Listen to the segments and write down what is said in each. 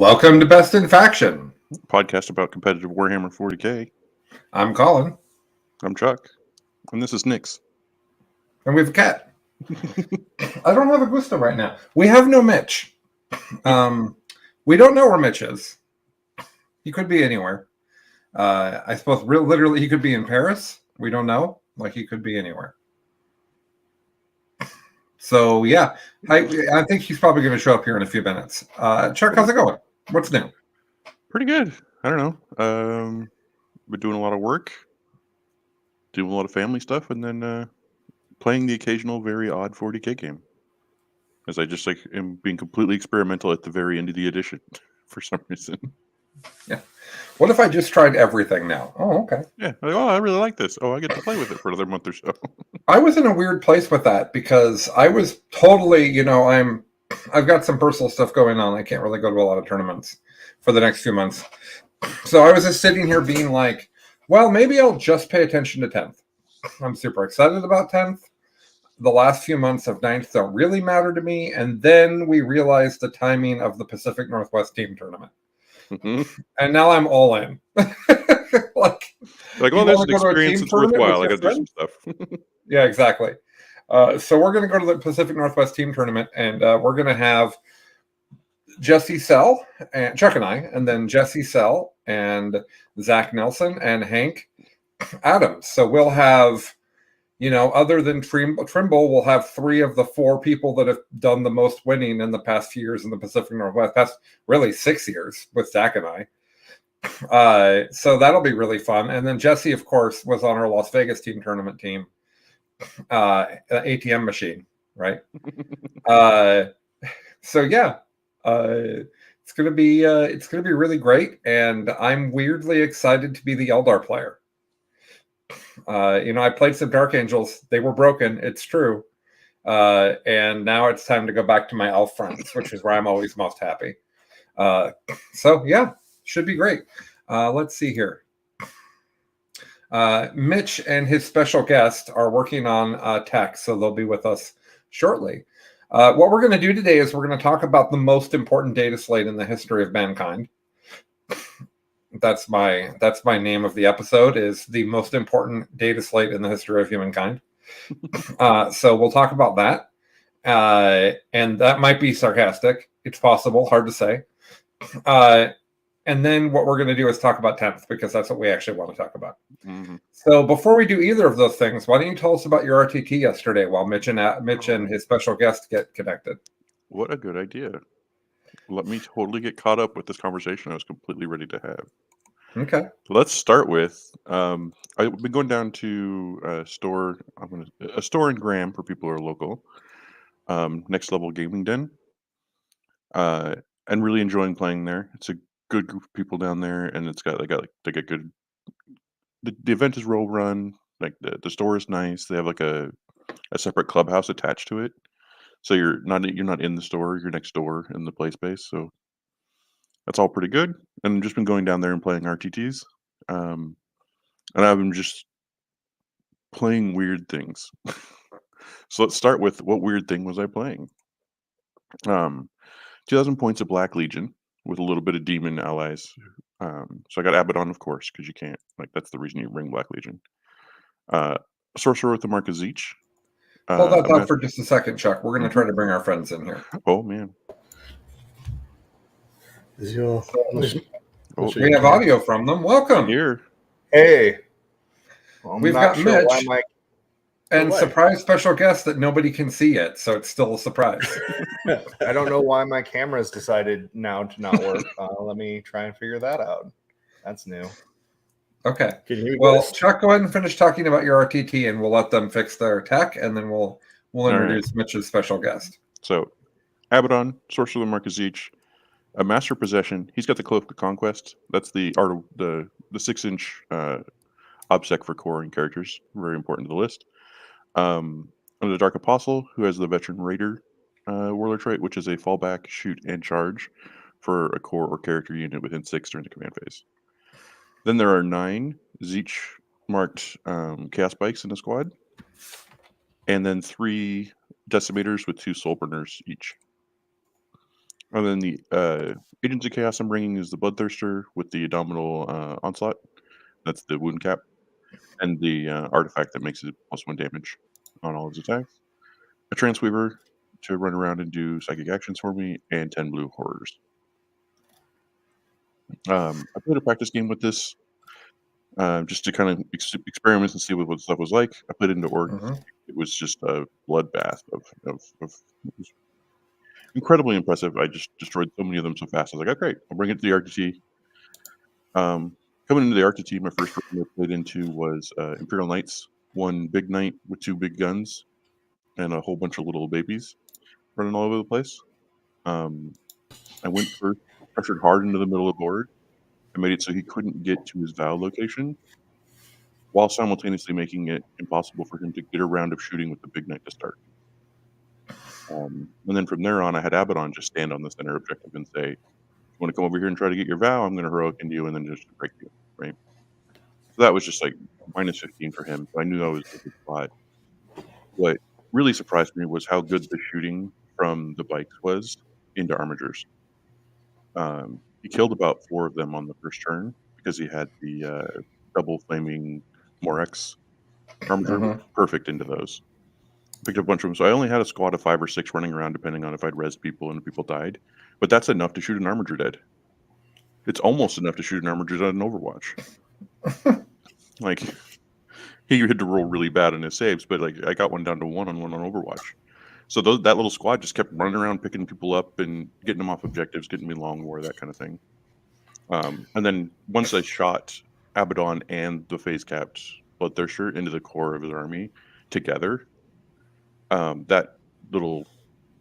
Welcome to Best in Faction. Podcast about competitive Warhammer 40k. I'm Colin. I'm Chuck. And this is Nix. And we have a cat. I don't have a Gusto right now. We have no Mitch. We don't know where Mitch is. He could be anywhere. I suppose literally he could be in Paris. We don't know. Like he could be anywhere. So yeah, I think he's probably going to show up here in a few minutes. Chuck, how's it going? What's new? Pretty good. I don't know. Been doing a lot of work, doing a lot of family stuff, and then playing the occasional very odd 40k game. As I just am being completely experimental at the very end of the edition for some reason. Yeah. What if I just tried everything now? Oh, okay. Yeah. I really like this. Oh, I get to play with it for another month or so. I was in a weird place with that because I was totally, I've got some personal stuff going on. I can't really go to a lot of tournaments for the next few months. So I was just sitting here being like, well, maybe I'll just pay attention to 10th. I'm super excited about 10th. The last few months of 9th don't really matter to me. And then we realized the timing of the Pacific Northwest team tournament. Mm-hmm. And now I'm all in. like, well, there's an experience that's worthwhile. I got to do some stuff. Yeah, exactly. So we're going to go to the Pacific Northwest team tournament, and we're going to have Jesse Sell, and Chuck and I, and then Jesse Sell and Zach Nelson and Hank Adams. So we'll have, other than Trimble, we'll have 3 of the 4 people that have done the most winning in the past few years in the Pacific Northwest. Past really 6 years with Zach and I. So that'll be really fun. And then Jesse, of course, was on our Las Vegas team tournament team. ATM machine, right? So yeah, it's gonna be really great, and I'm weirdly excited to be the Eldar player. I played some Dark Angels; they were broken. It's true, and now it's time to go back to my elf friends, which is where I'm always most happy. So yeah, should be great. Let's see here. Mitch and his special guest are working on tech, so they'll be with us shortly. What we're going to do today is we're going to talk about the most important data slate in the history of mankind. That's my name of the episode, is the most important data slate in the history of humankind. So we'll talk about that. And that might be sarcastic. It's possible, hard to say. And then what we're going to do is talk about 10th, because that's what we actually want to talk about. Mm-hmm. So before we do either of those things, why don't you tell us about your RTT yesterday while Mitch and his special guest get connected? What a good idea. Let me totally get caught up with this conversation I was completely ready to have. Okay. Let's start with, I've been going down to a store in Graham for people who are local, Next Level Gaming Den, and really enjoying playing there. It's a good group of people down there, and they got good. The event is well run. Like the store is nice. They have like a separate clubhouse attached to it, so you're not in the store. You're next door in the play space. So that's all pretty good. And I've just been going down there and playing RTTs, and I've been just playing weird things. So let's start with, what weird thing was I playing? 2,000 points of Black Legion with a little bit of demon allies. So I got Abaddon, of course, because you can't. That's the reason you bring Black Legion. Sorcerer with the Mark of Zeech. Hold that thought for just a second, Chuck. We're going to try to bring our friends in here. Oh, man. We have audio from them. Welcome. Here. Hey. Well, we've got Mitch. And surprise special guest that nobody can see yet, so it's still a surprise. I don't know why my camera's decided now to not work. Let me try and figure that out. That's new. Okay. Well, Chuck, go ahead and finish talking about your RTT, and we'll let them fix their tech, and then we'll introduce Mitch's special guest. So, Abaddon, Sorcerer of the Mark of Zeech, a Master Possession. He's got the Cloak of Conquest. That's the art of the 6-inch obsec for coring characters. Very important to the list. The Dark Apostle, who has the Veteran Raider warlord trait, which is a fallback, shoot, and charge for a core or character unit within 6 during the command phase. Then there are 9 Zeech marked Chaos Bikes in the squad, and then 3 Decimators with 2 Soul Burners each. And then the Agents of Chaos I'm bringing is the Bloodthirster with the Abdominal Onslaught. That's the wound cap. And the artifact that makes it +1 damage on all his attacks. A Transweaver to run around and do psychic actions for me, and 10 blue horrors. I played a practice game with this just to kind of experiment and see what the stuff was like. I put it into org. It was just a bloodbath of it was incredibly impressive. I just destroyed so many of them so fast. I was like, oh, great, I'll bring it to the RTT. Coming into the RTT, my first room I played into was Imperial Knights, one big knight with 2 big guns, and a whole bunch of little babies running all over the place. I went first, pressured hard into the middle of the board, and made it so he couldn't get to his Vow location, while simultaneously making it impossible for him to get a round of shooting with the big knight to start. And then from there on, I had Abaddon just stand on the center objective and say, you want to come over here and try to get your Vow? I'm going to heroic into you and then just break you, right? So that was just like -15 for him. So I knew that was a good spot. What really surprised me was how good the shooting from the bikes was into Armigers. He killed about 4 of them on the first turn because he had the double flaming Morex Armiger. Perfect into those. Picked up a bunch of them. So I only had a squad of 5 or 6 running around, depending on if I'd rezzed people and if people died. But that's enough to shoot an Armiger dead. It's almost enough to shoot an Armiger dead in Overwatch. Like, he had to roll really bad in his saves, but like I got one down to 1-on-1 on Overwatch. So that little squad just kept running around, picking people up and getting them off objectives, getting me long war, that kind of thing. And then once I shot Abaddon and the phase-capped Bloodthirster into the core of his army together, that little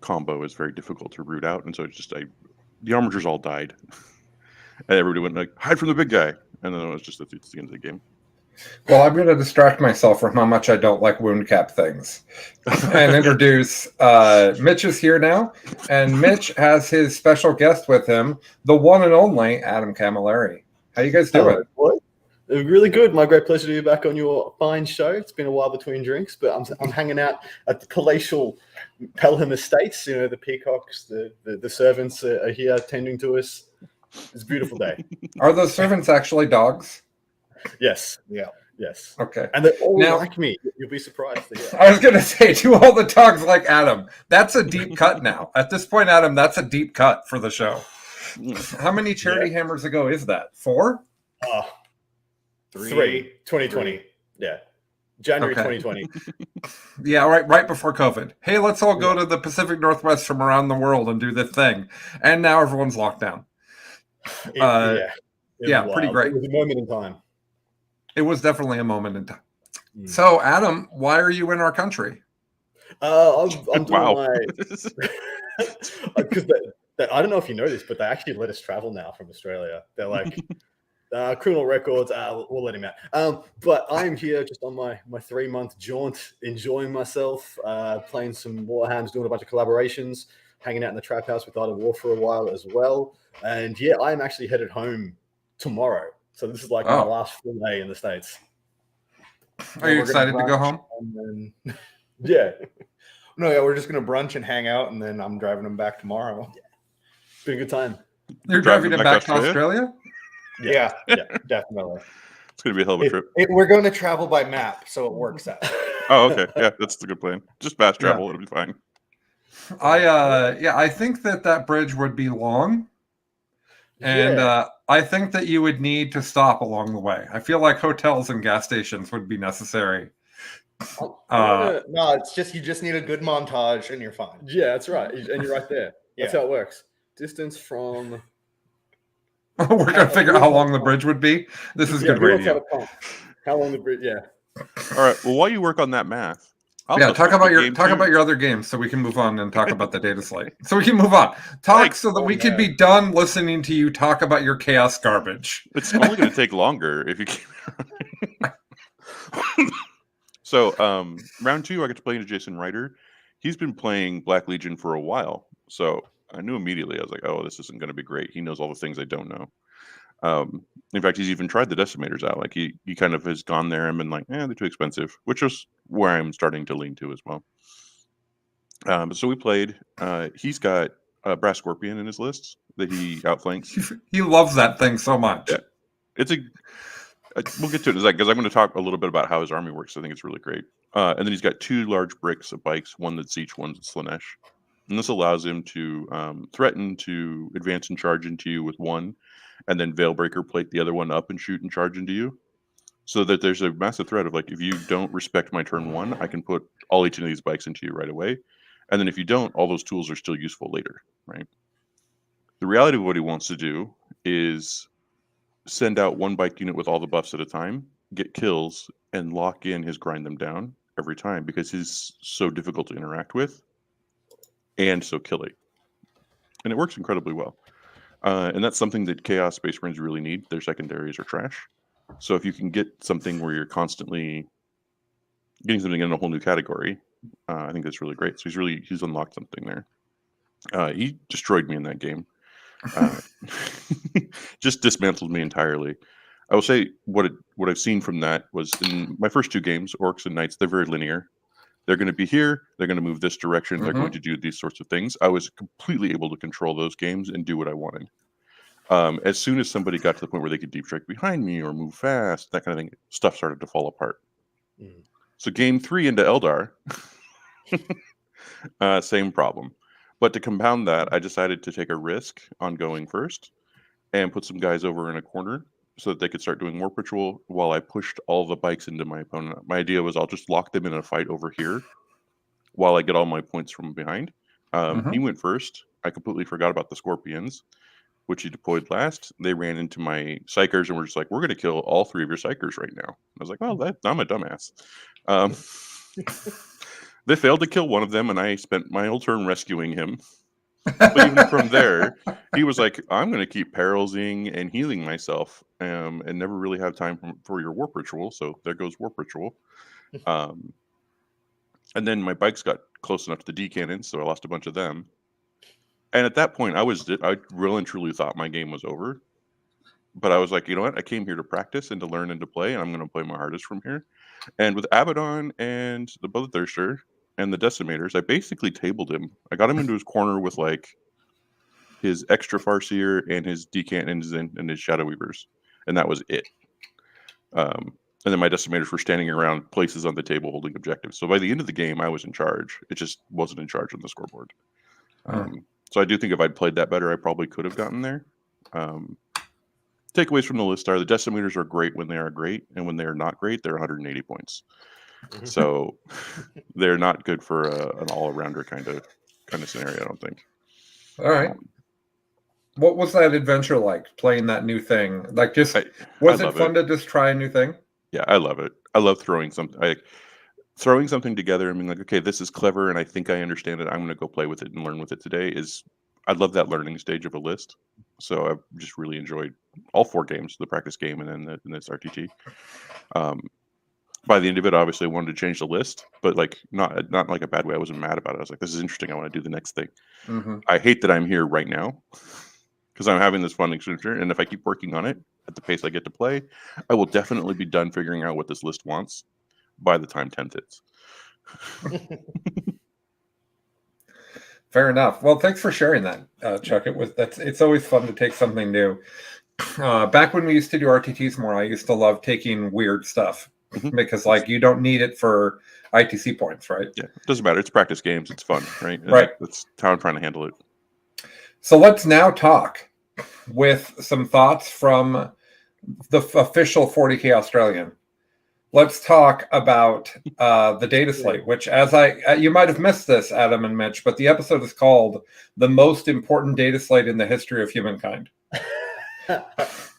combo is very difficult to root out, and so it's just the Armigers all died. And everybody went like, hide from the big guy, and then it was just at the end of the game. Well, I'm going to distract myself from how much I don't like wound cap things and introduce Mitch is here now, and Mitch has his special guest with him, the one and only Adam Camilleri. How you guys doing? Hello, really good. My great pleasure to be back on your fine show. It's been a while between drinks, but I'm hanging out at the palatial Pelham Estates. You know, the peacocks, the servants are here tending to us. It's a beautiful day. Are those servants actually dogs? Yes. Yeah. Yes. Okay. And they all now, like me. You'll be surprised. I was going to say, do all the dogs like Adam? That's a deep cut now. At this point, Adam, that's a deep cut for the show. How many charity hammers ago is that? 4? 3. 2020. Yeah. January 2020. Yeah, right before COVID. Hey, let's all go to the Pacific Northwest from around the world and do this thing. And now everyone's locked down. Pretty great. It was a moment in time. It was definitely a moment in time. So, Adam, why are you in our country? I'm doing my because I don't know if you know this, but they actually let us travel now from Australia. They're like criminal records. We'll let him out. But I'm here just on my 3-month jaunt, enjoying myself, playing some Warhounds, doing a bunch of collaborations, hanging out in the trap house with Art of War for a while as well. And yeah, I'm actually headed home tomorrow. So this is like my last full day in the States. Are you excited to go home? Then, yeah. No, yeah, we're just going to brunch and hang out, and then I'm driving them back tomorrow. Yeah. Been a good time. You're driving them back to Australia? Yeah, definitely. It's going to be a hell of a trip. We're going to travel by map, so it works out. Oh, okay. Yeah, that's the good plan. Just fast travel. It'll be fine. I think that bridge would be long. And I think that you would need to stop along the way. I feel like hotels and gas stations would be necessary. No, it's just you just need a good montage and you're fine. Yeah, that's right. And you're right there. That's how it works. Distance from... We're going to figure out how long the bridge would be. This is good radio. How long the bridge, All right. Well, while you work on that math, talk about your other games so we can move on and talk about the data slate. So we can move on. So that we could be done listening to you talk about your chaos garbage. It's only going to take longer if you keep So round 2, I get to play into Jason Ryder. He's been playing Black Legion for a while. So I knew immediately, I was like, oh, this isn't going to be great. He knows all the things I don't know. In fact, he's even tried the Decimators out. Like he kind of has gone there and been like, they're too expensive, which is where I'm starting to lean to as well. So we played. He's got a Brass Scorpion in his list that he outflanks. He loves that thing so much. Yeah. We'll get to it in a second because I'm going to talk a little bit about how his army works. I think it's really great. And then he's got 2 large bricks of bikes, one that's siege, one that's Slanesh. And this allows him to threaten to advance and charge into you with one, and then Veilbreaker plate the other one up and shoot and charge into you. So that there's a massive threat of like, if you don't respect my turn 1, I can put all each of these bikes into you right away. And then if you don't, all those tools are still useful later, right? The reality of what he wants to do is send out 1 bike unit with all the buffs at a time, get kills, and lock in his grind them down every time because he's so difficult to interact with and so killy. And it works incredibly well. And that's something that Chaos Space Marines really need. Their secondaries are trash. So if you can get something where you're constantly getting something in a whole new category, I think that's really great. So he's unlocked something there. He destroyed me in that game. Just dismantled me entirely. I will say what I've seen from that was in my first 2 games, Orcs and Knights, they're very linear. They're going to be here. They're going to move this direction. They're going to do these sorts of things. I was completely able to control those games and do what I wanted. As soon as somebody got to the point where they could deep strike behind me or move fast, that kind of thing, stuff started to fall apart. So game 3 into Eldar, same problem. But to compound that, I decided to take a risk on going first and put some guys over in a corner so that they could start doing war patrol while I pushed all the bikes into my opponent. My idea was I'll just lock them in a fight over here while I get all my points from behind. He went first. I completely forgot about the Scorpions, which he deployed last. They ran into my Psychers and were just like, we're going to kill all 3 of your Psychers right now. I was like, well, I'm a dumbass. They failed to kill one of them, and I spent my whole turn rescuing him. But even from there, he was like, I'm going to keep perilsing and healing myself and never really have time for your warp ritual. So there goes warp ritual. And then my bikes got close enough to the D cannons, so I lost a bunch of them. And at that point, I really and truly thought my game was over. But I was like, you know what? I came here to practice and to learn and to play, and I'm going to play my hardest from here. And with Abaddon and the Bloodthirster and the Decimators, I basically tabled him. I got him into his corner with like his extra Farseer and his decannons and his Shadow Weavers, and that was it. And then my Decimators were standing around places on the table holding objectives. So by the end of the game, I was in charge. It just wasn't in charge on the scoreboard. So I do think if I'd played that better, I probably could have gotten there. Takeaways from the list are the Decimators are great when they are great, and when they are not great, they're 180 points. So they're not good for an all-arounder kind of scenario, I don't think. All right. What was that adventure like, playing that new thing? Like, was it fun to just try a new thing? Yeah, I love it. I love throwing something together and being like, okay, this is clever, and I think I understand it. I'm going to go play with it and learn with it today. I love that learning stage of a list. So I've just really enjoyed all 4 games, the practice game and then this RTT. By the end of it, obviously I wanted to change the list, but like not like a bad way. I wasn't mad about it. I was like, this is interesting. I want to do the next thing. I hate that I'm here right now because I'm having this fun adventure. And if I keep working on it at the pace I get to play, I will definitely be done figuring out what this list wants by the time 10th hits. Fair enough. Well, thanks for sharing that, Chuck. It's always fun to take something new. Back when we used to do RTTs more, I used to love taking weird stuff because like you don't need it for ITC points, right? Yeah, it doesn't matter. It's practice games. It's fun, right? And right. That's how I'm trying to handle it. So let's now talk with some thoughts from the official 40K Australian. Let's talk about the data slate, which you might have missed this, Adam and Mitch, but the episode is called The Most Important Data Slate in the History of Humankind.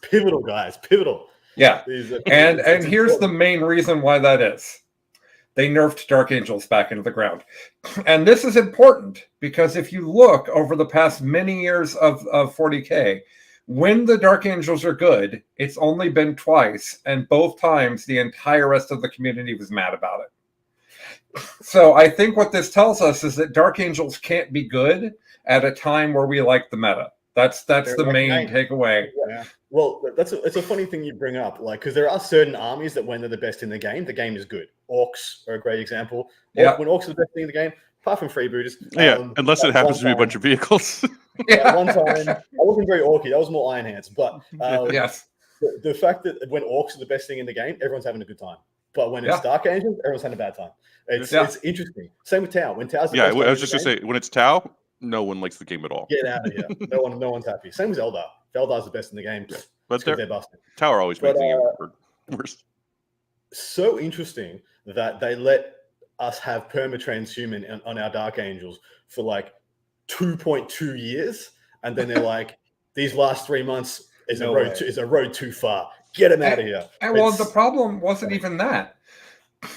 Pivotal, guys. Pivotal. Yeah. And here's the main reason why that is. They nerfed Dark Angels back into the ground. And this is important because if you look over the past many years of 40K, when the Dark Angels are good, it's only been twice, and both times the entire rest of the community was mad about it. So I think what this tells us is that Dark Angels can't be good at a time where we like the meta. That's the main takeaway. Yeah. Well, it's a funny thing you bring up, like, because there are certain armies that when they're the best in the game is good. Orcs are a great example. When Orcs are the best thing in the game, apart from freebooters. Yeah, unless it happens to be a bunch of vehicles. At one time, I wasn't very orky. That was more Iron Hands. But Yes. the fact that when orcs are the best thing in the game, everyone's having a good time. But when it's Dark Angels, everyone's having a bad time. It's interesting. Same with Tau. When Tau's the best I was just going to say, when it's Tau, no one likes the game at all. get out of here. No one's happy. Same with Eldar. If Eldar's the best in the game, But they're busted. Tau are always making it worse. So interesting that they let us have perma-transhuman on our Dark Angels for like 2.2 years, and then they're like, these last 3 months is a road too far. Get them out of here. And well, the problem wasn't even that.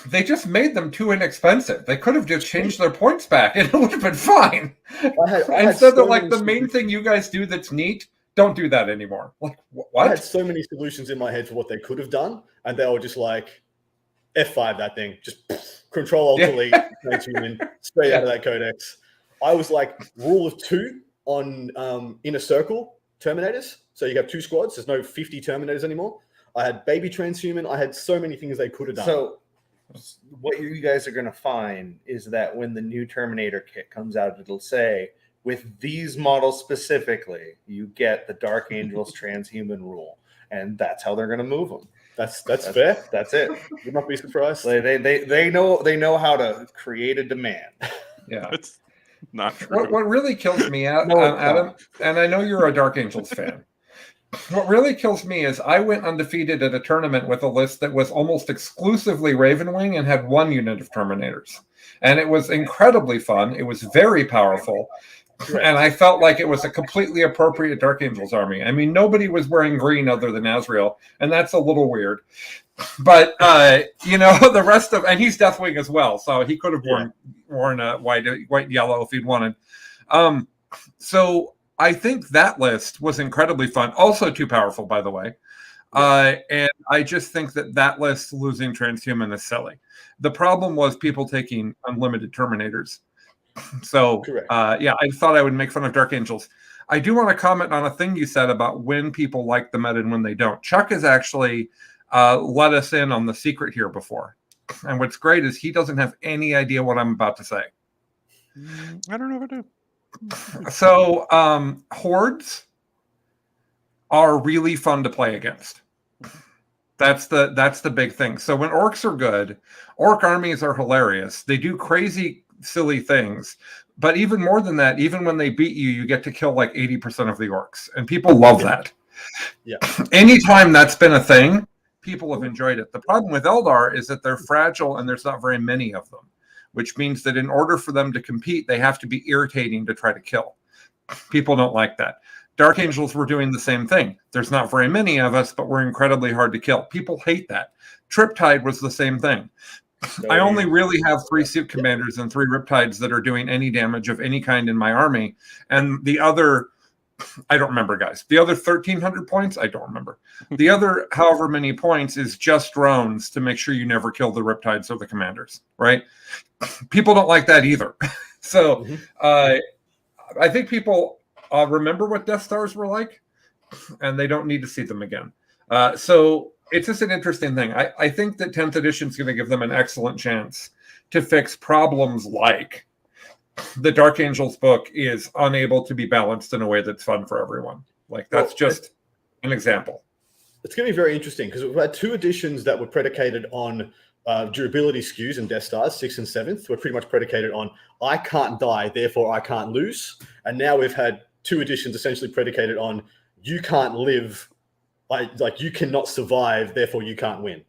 They just made them too inexpensive. They could have just changed their points back and it would have been fine. Instead, they're like, the main thing you guys do that's neat, don't do that anymore. Like, what? I had so many solutions in my head for what they could have done, and they were just like, F5 that thing. Just Control-Alt-Delete, transhuman, straight out of that codex. I was like, rule of 2 on Inner Circle Terminators. So you have 2 squads. There's no 50 Terminators anymore. I had baby transhuman. I had so many things they could have done. So what you guys are going to find is that when the new Terminator kit comes out, it'll say, with these models specifically, you get the Dark Angels transhuman rule. And that's how they're going to move them. That's fair. That's it. You'd not be surprised. They know how to create a demand. Yeah. It's not true. What really kills me, Adam, and I know you're a Dark Angels fan. What really kills me is I went undefeated at a tournament with a list that was almost exclusively Ravenwing and had 1 unit of Terminators. And it was incredibly fun. It was very powerful. And I felt like it was a completely appropriate Dark Angels army. I mean, nobody was wearing green other than Azrael, and that's a little weird. But, the rest of... And he's Deathwing as well, so he could have worn a white yellow if he'd wanted. So I think that list was incredibly fun. Also too powerful, by the way. And I just think that list losing Transhuman is silly. The problem was people taking unlimited Terminators. So, I thought I would make fun of Dark Angels. I do want to comment on a thing you said about when people like the meta and when they don't. Chuck has actually let us in on the secret here before. And what's great is he doesn't have any idea what I'm about to say. I don't know if I do. So, hordes are really fun to play against. That's the big thing. So when orcs are good, orc armies are hilarious. They do crazy silly things, but even more than that, even when they beat you, you get to kill like 80% of the orcs, and people love that. Yeah. Anytime that's been a thing, people have enjoyed it. The problem with Eldar is that they're fragile and there's not very many of them, which means that in order for them to compete, they have to be irritating to try to kill. People don't like that. Dark Angels were doing the same thing. There's not very many of us, but we're incredibly hard to kill. People hate that. Triptide was the same thing. I only really have 3 suit commanders and 3 riptides that are doing any damage of any kind in my army. And the other, I don't remember, guys. The other 1,300 points, I don't remember. The other however many points is just drones to make sure you never kill the riptides or the commanders, right? People don't like that either. So I think people remember what Death Stars were like, and they don't need to see them again. So it's just an interesting thing. I think that 10th edition is going to give them an excellent chance to fix problems like the Dark Angels book is unable to be balanced in a way that's fun for everyone. Like, that's just an example. It's going to be very interesting because we've had 2 editions that were predicated on durability skews and Death Stars, 6th and 7th, were pretty much predicated on I can't die, therefore I can't lose. And now we've had 2 editions essentially predicated on you can't live, like you cannot survive, therefore you can't win.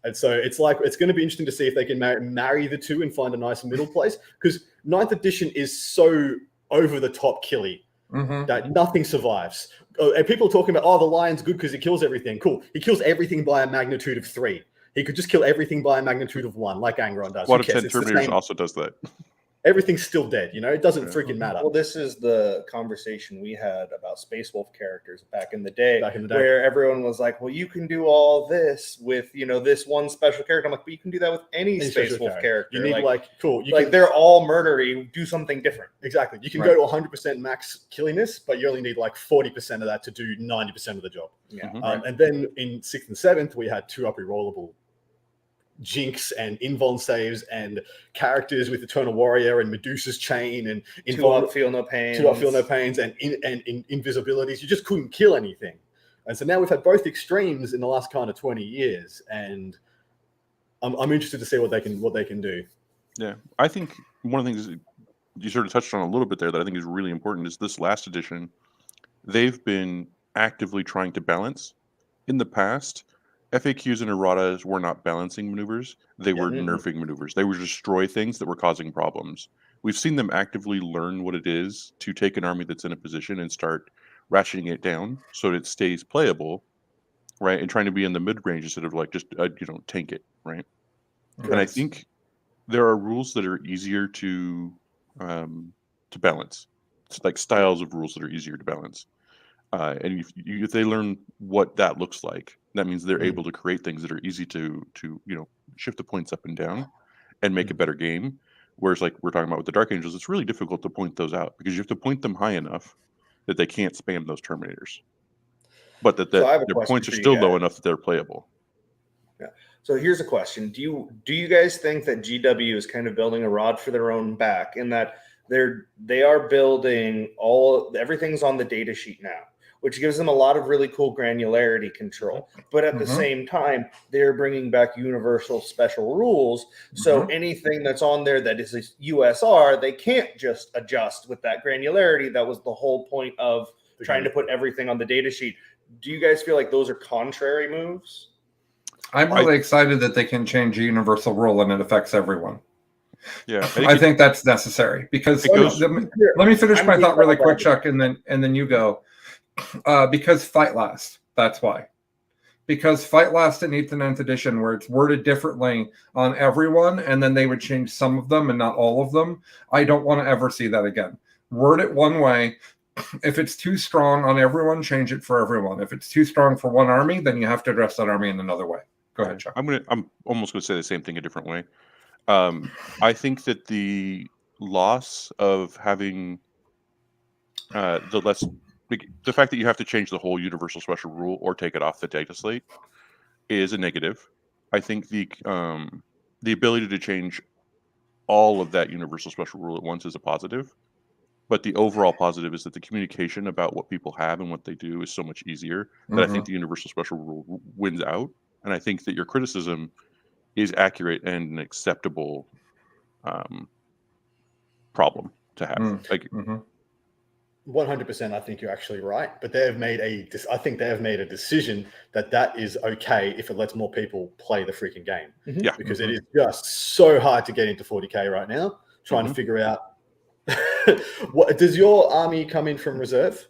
And so it's going to be interesting to see if they can marry the 2 and find a nice middle place, because 9th edition is so over the top killy that nothing survives. And people are talking about, the Lion's good because he kills everything. Cool. He kills everything by a magnitude of 3. He could just kill everything by a magnitude of 1, like Angron does. One of 10 Terminators also does that. Everything's still dead, it doesn't freaking matter. Well, this is the conversation we had about Space Wolf characters back in the day, where everyone was like, well, you can do all this with, this one special character. I'm like, but you can do that with any Space Wolf character. You need cool. They're all murdery. Do something different. Exactly. You can go to 100% max killiness, but you only need like 40% of that to do 90% of the job. Yeah. And then in 6th and 7th, we had 2 up rerollable Jinx and invuln saves and characters with Eternal Warrior and Medusa's Chain and Two up, feel no pains. And invisibilities. You just couldn't kill anything. And so now we've had both extremes in the last kind of 20 years, and I'm interested to see what they can do. Yeah, I think one of the things you sort of touched on a little bit there that I think is really important is this last edition. They've been actively trying to balance. In the past, FAQs and erratas were not balancing maneuvers. They were nerfing maneuvers. They would destroy things that were causing problems. We've seen them actively learn what it is to take an army that's in a position and start ratcheting it down so that it stays playable, right? And trying to be in the mid-range instead of like just, tank it, right? Correct. And I think there are rules that are easier to balance. It's like styles of rules that are easier to balance. And if they learn what that looks like, that means they're able to create things that are easy to shift the points up and down and make a better game. Whereas like we're talking about with the Dark Angels, it's really difficult to point those out because you have to point them high enough that they can't spam those Terminators, but that their points are still low enough that they're playable. Yeah. So here's a question: Do you guys think that GW is kind of building a rod for their own back in that they are building everything's on the data sheet now, which gives them a lot of really cool granularity control. But at the same time, they're bringing back universal special rules. So anything that's on there that is a USR, they can't just adjust with that granularity. That was the whole point of trying to put everything on the data sheet. Do you guys feel like those are contrary moves? I'm really excited that they can change a universal rule and it affects everyone. Yeah, I think that's necessary because let me finish my thought really quick, Chuck, and then you go. Because fight last. That's why. Because fight last in 8th and 9th edition, where it's worded differently on everyone, and then they would change some of them and not all of them. I don't want to ever see that again. Word it one way. If it's too strong on everyone, change it for everyone. If it's too strong for one army, then you have to address that army in another way. Go ahead, Chuck. I'm almost going to say the same thing a different way. I think that the loss of having the fact that you have to change the whole universal special rule or take it off the data slate is a negative. I think the ability to change all of that universal special rule at once is a positive. But the overall positive is that the communication about what people have and what they do is so much easier that I think the universal special rule wins out. And I think that your criticism is accurate and an acceptable problem to have. 100%, I think you're actually right. But I think they have made a decision that is okay if it lets more people play the freaking game. Yeah. Because it is just so hard to get into 40K right now, trying to figure out. Does your army come in from reserve?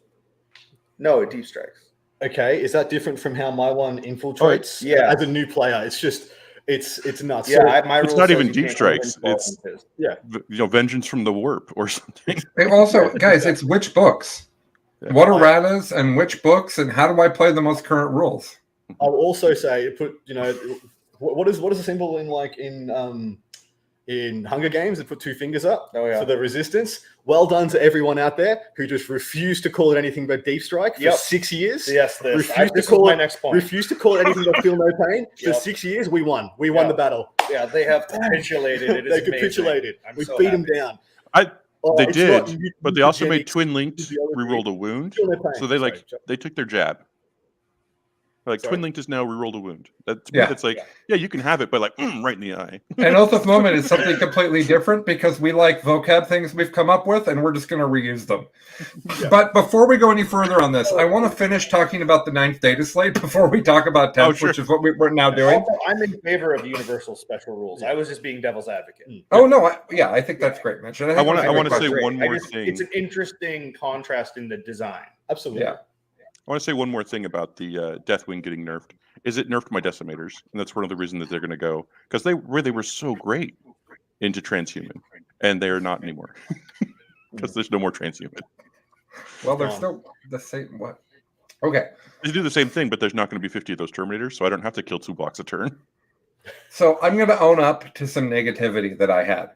No, it deep strikes. Okay, is that different from how my one infiltrates? Yeah, as a new player, it's just it's nuts. Yeah, so, it's not even deep strikes. It's vengeance from the warp or something. Also, guys, it's which books, what erratas, and which books, and how do I play the most current rules? I'll also say what is the symbol in Hunger Games? They put 2 fingers up for the resistance. Well done to everyone out there who just refused to call it anything but deep strike for 6 years. Yes, this is my next point. Refused to call it anything but feel no pain for 6 years. We won. We won the battle. Yeah, they have capitulated. They capitulated. We beat them down. They did, but they also made twin linked rerolled a wound. So they took their jab. Twin linked is now rerolled a wound. That's you can have it, but right in the eye. And Oath of Moment is something completely different because we like vocab things we've come up with, and we're just going to reuse them. But before we go any further on this, I want to finish talking about the 9th data slate before we talk about 10th, which is what we're now doing. Also, I'm in favor of universal special rules. I was just being devil's advocate. Oh no, I think that's great, Mitch. I want to say one more thing. It's an interesting contrast in the design. Absolutely. Yeah. I want to say one more thing about the Deathwing getting nerfed. Is it nerfed my Decimators? And that's one of the reasons that they're going to go. Because they were so great into Transhuman. And they are not anymore. Because there's no more Transhuman. Well, they're still the same. What? Okay. They do the same thing, but there's not going to be 50 of those Terminators, so I don't have to kill 2 blocks a turn. So I'm going to own up to some negativity that I had.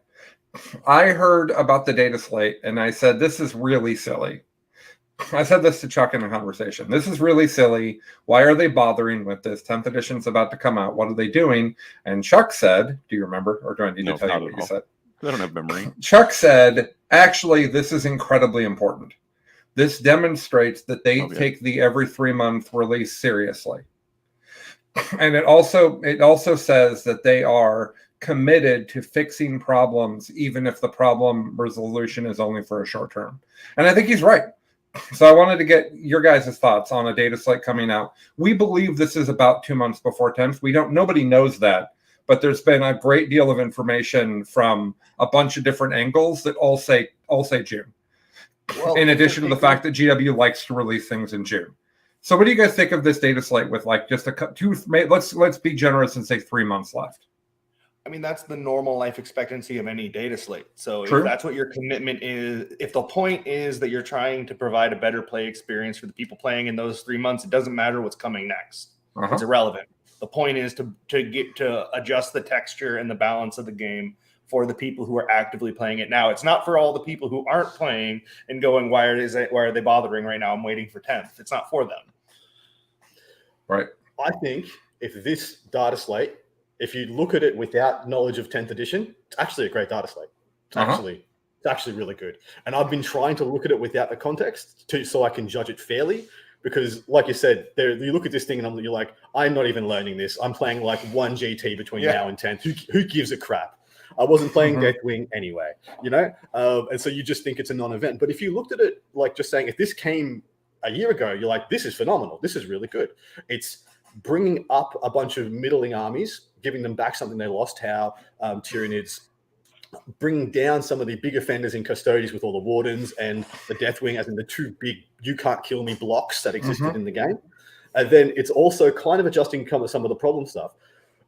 I heard about the data slate, and I said, this is really silly. I said this to Chuck in a conversation. This is really silly. Why are they bothering with this? 10th edition's about to come out. What are they doing? And Chuck said, do you remember? Or do I need to tell you what he said? I don't have memory. Chuck said, actually, this is incredibly important. This demonstrates that they take the every 3-month release seriously. And it also says that they are committed to fixing problems, even if the problem resolution is only for a short term. And I think he's right. So I wanted to get your guys' thoughts on a data slate coming out. We believe this is about 2 months before 10th. Nobody knows that, but there's been a great deal of information from a bunch of different angles that all say June. Well, in addition to the fact that GW likes to release things in June. So what do you guys think of this data slate with like just let's be generous and say 3 months left? I mean, that's the normal life expectancy of any data slate. So True. If that's what your commitment is, if the point is that you're trying to provide a better play experience for the people playing in those 3 months, it doesn't matter what's coming next. It's irrelevant. The point is to adjust the texture and the balance of the game for the people who are actively playing it now. It's not for all the people who aren't playing and going, why are they bothering right now? I'm waiting for 10th. It's not for them. Right. I think if this data slate, if you look at it without knowledge of 10th edition, it's actually a great data slate. It's actually really good. And I've been trying to look at it without the context so I can judge it fairly. Because like you said, you look at this thing and you're like, I'm not even learning this. I'm playing like 1 GT between now and 10th. Who gives a crap? I wasn't playing Deathwing anyway, and so you just think it's a non-event. But if you looked at it like just saying, if this came a year ago, you're like, this is phenomenal. This is really good. It's bringing up a bunch of middling armies, giving them back something they lost, how Tyranids, bringing down some of the big offenders in Custodies with all the Wardens and the Deathwing, as in the 2 big you can't kill me blocks that existed in the game. And then it's also kind of adjusting some of the problem stuff.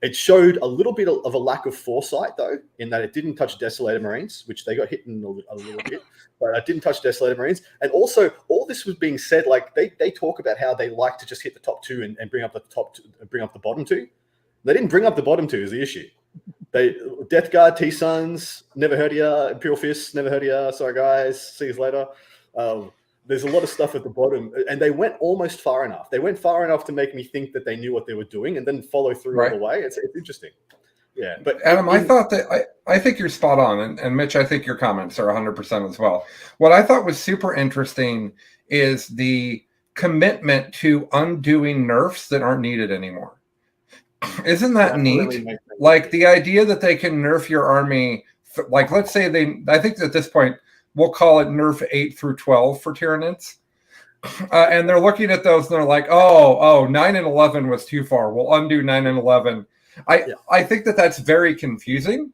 It showed a little bit of a lack of foresight, though, in that it didn't touch Desolator Marines, which they got hit in a little bit, but it didn't touch Desolator Marines. And also, all this was being said, like they talk about how they like to just hit the top 2 and bring up the bring up the bottom 2. They didn't bring up the bottom 2 is the issue. Death Guard, T-Suns, never heard of ya. Imperial Fists, never heard of ya. Sorry, guys. See you later. There's a lot of stuff at the bottom, and they went almost far enough. They went far enough to make me think that they knew what they were doing and then follow through all the way. It's interesting. Yeah. But Adam, I thought that I think you're spot on. And Mitch, I think your comments are 100% as well. What I thought was super interesting is the commitment to undoing nerfs that aren't needed anymore. Isn't that neat? Like the idea that they can nerf your army, like let's say I think at this point, we'll call it nerf 8 through 12 for Tyranids. And they're looking at those and they're like, oh, 9 and 11 was too far. We'll undo 9 and 11. I think that's very confusing.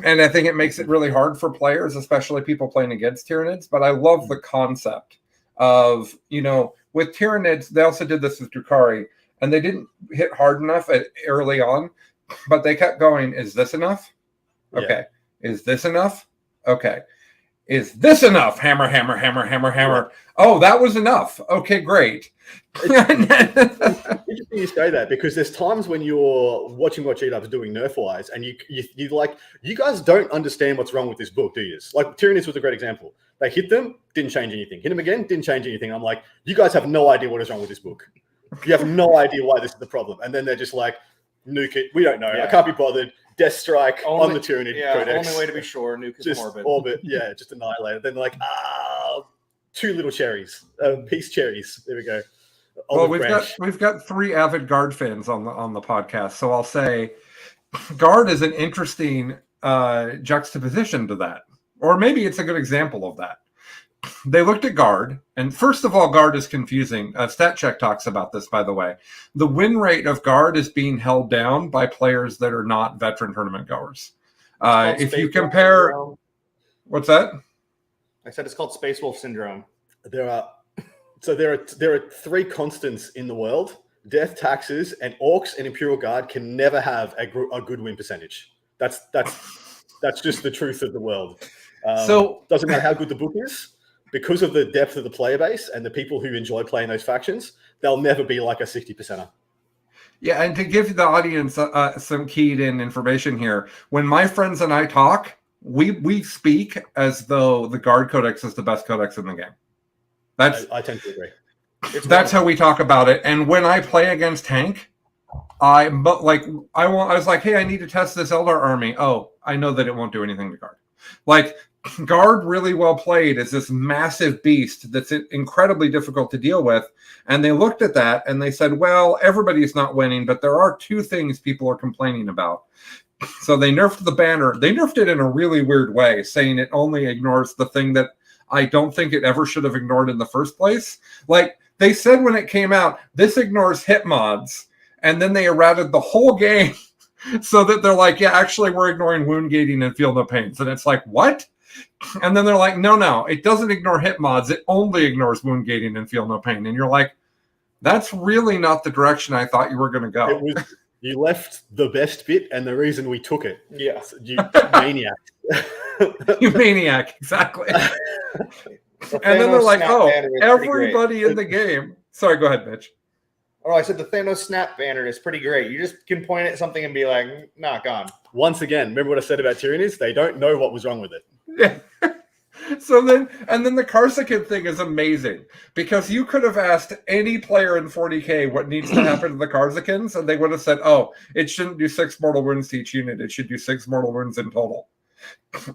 And I think it makes it really hard for players, especially people playing against Tyranids. But I love the concept of, with Tyranids, they also did this with Drukhari, and they didn't hit hard enough early on, but they kept going, is this enough? Okay. Yeah. Is this enough? Okay. Is this enough? Hammer, hammer, hammer, hammer, hammer. Oh, that was enough. Okay, great. It's interesting you say that, because there's times when you're watching what G-Dub's doing nerf-wise, and you like, you guys don't understand what's wrong with this book, do you? Like, Tyranids was a great example. They hit them, didn't change anything. Hit them again, didn't change anything. I'm like, you guys have no idea what is wrong with this book. You have no idea why this is the problem. And then they're just like, nuke it. We don't know. I can't be bothered. Death Strike on the Tyranid Codex. Only way to be sure. Nuke is just orbit. Yeah, just annihilate it. Then they're like, 2 little cherries. Peace cherries. There we go. Well, we've got 3 avid Guard fans on the podcast. So I'll say Guard is an interesting juxtaposition to that. Or maybe it's a good example of that. They looked at Guard, and first of all, Guard is confusing. StatCheck talks about this, by the way. The win rate of Guard is being held down by players that are not veteran tournament goers. If you compare... What's that? I said it's called Space Wolf Syndrome. There are 3 constants in the world. Death, taxes, and Orcs and Imperial Guard can never have a good win percentage. That's just the truth of the world. So doesn't matter how good the book is. Because of the depth of the player base and the people who enjoy playing those factions, they'll never be like a 60%er. Yeah, and to give the audience some keyed-in information here, when my friends and I talk, we speak as though the Guard Codex is the best codex in the game. I tend to agree. That's how we talk about it. And when I play against Hank, I was like, hey, I need to test this Eldar army. Oh, I know that it won't do anything to guard. Like, guard really well played is this massive beast that's incredibly difficult to deal with. And they looked at that and they said, well, everybody's not winning, but there are two things people are complaining about. So they nerfed the banner. They nerfed it in a really weird way, saying it only ignores the thing that I don't think it ever should have ignored in the first place. Like, they said when it came out, this ignores hit mods. And then they errated the whole game so that they're like, yeah, actually, we're ignoring wound gating and feel no pains. And it's like, what? And then they're like, no, it doesn't ignore hit mods. It only ignores wound gating and feel no pain. And you're like, that's really not the direction I thought you were going to go. You left the best bit and the reason we took it. Yeah. You maniac. You maniac, exactly. And then they're like, oh, everybody in the game. Sorry, go ahead, Mitch. Oh, I said the Thanos snap banner is pretty great. You just can point at something and be like, nah, gone. Once again, remember what I said about Tyranids? They don't know what was wrong with it. Yeah. So then the Karsakin thing is amazing because you could have asked any player in 40K what needs to happen to the Karsakins, and they would have said, oh, it shouldn't do 6 mortal wounds to each unit. It should do 6 mortal wounds in total.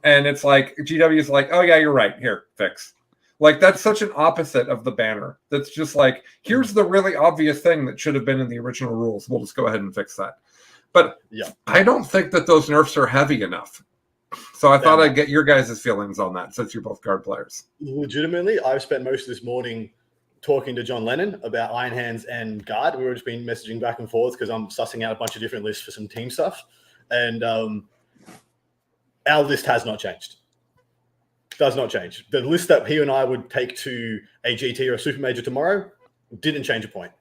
And it's like, GW is like, oh, yeah, you're right. Here, fix. Like, that's such an opposite of the banner. That's just like, here's the really obvious thing that should have been in the original rules. We'll just go ahead and fix that. But yeah, I don't think that those nerfs are heavy enough. So I thought I'd get your guys' feelings on that since you're both guard players. Legitimately, I've spent most of this morning talking to John Lennon about Iron Hands and guard. We've just been messaging back and forth because I'm sussing out a bunch of different lists for some team stuff. And our list has not changed. Does not change. The list that he and I would take to a GT or a super major tomorrow didn't change a point.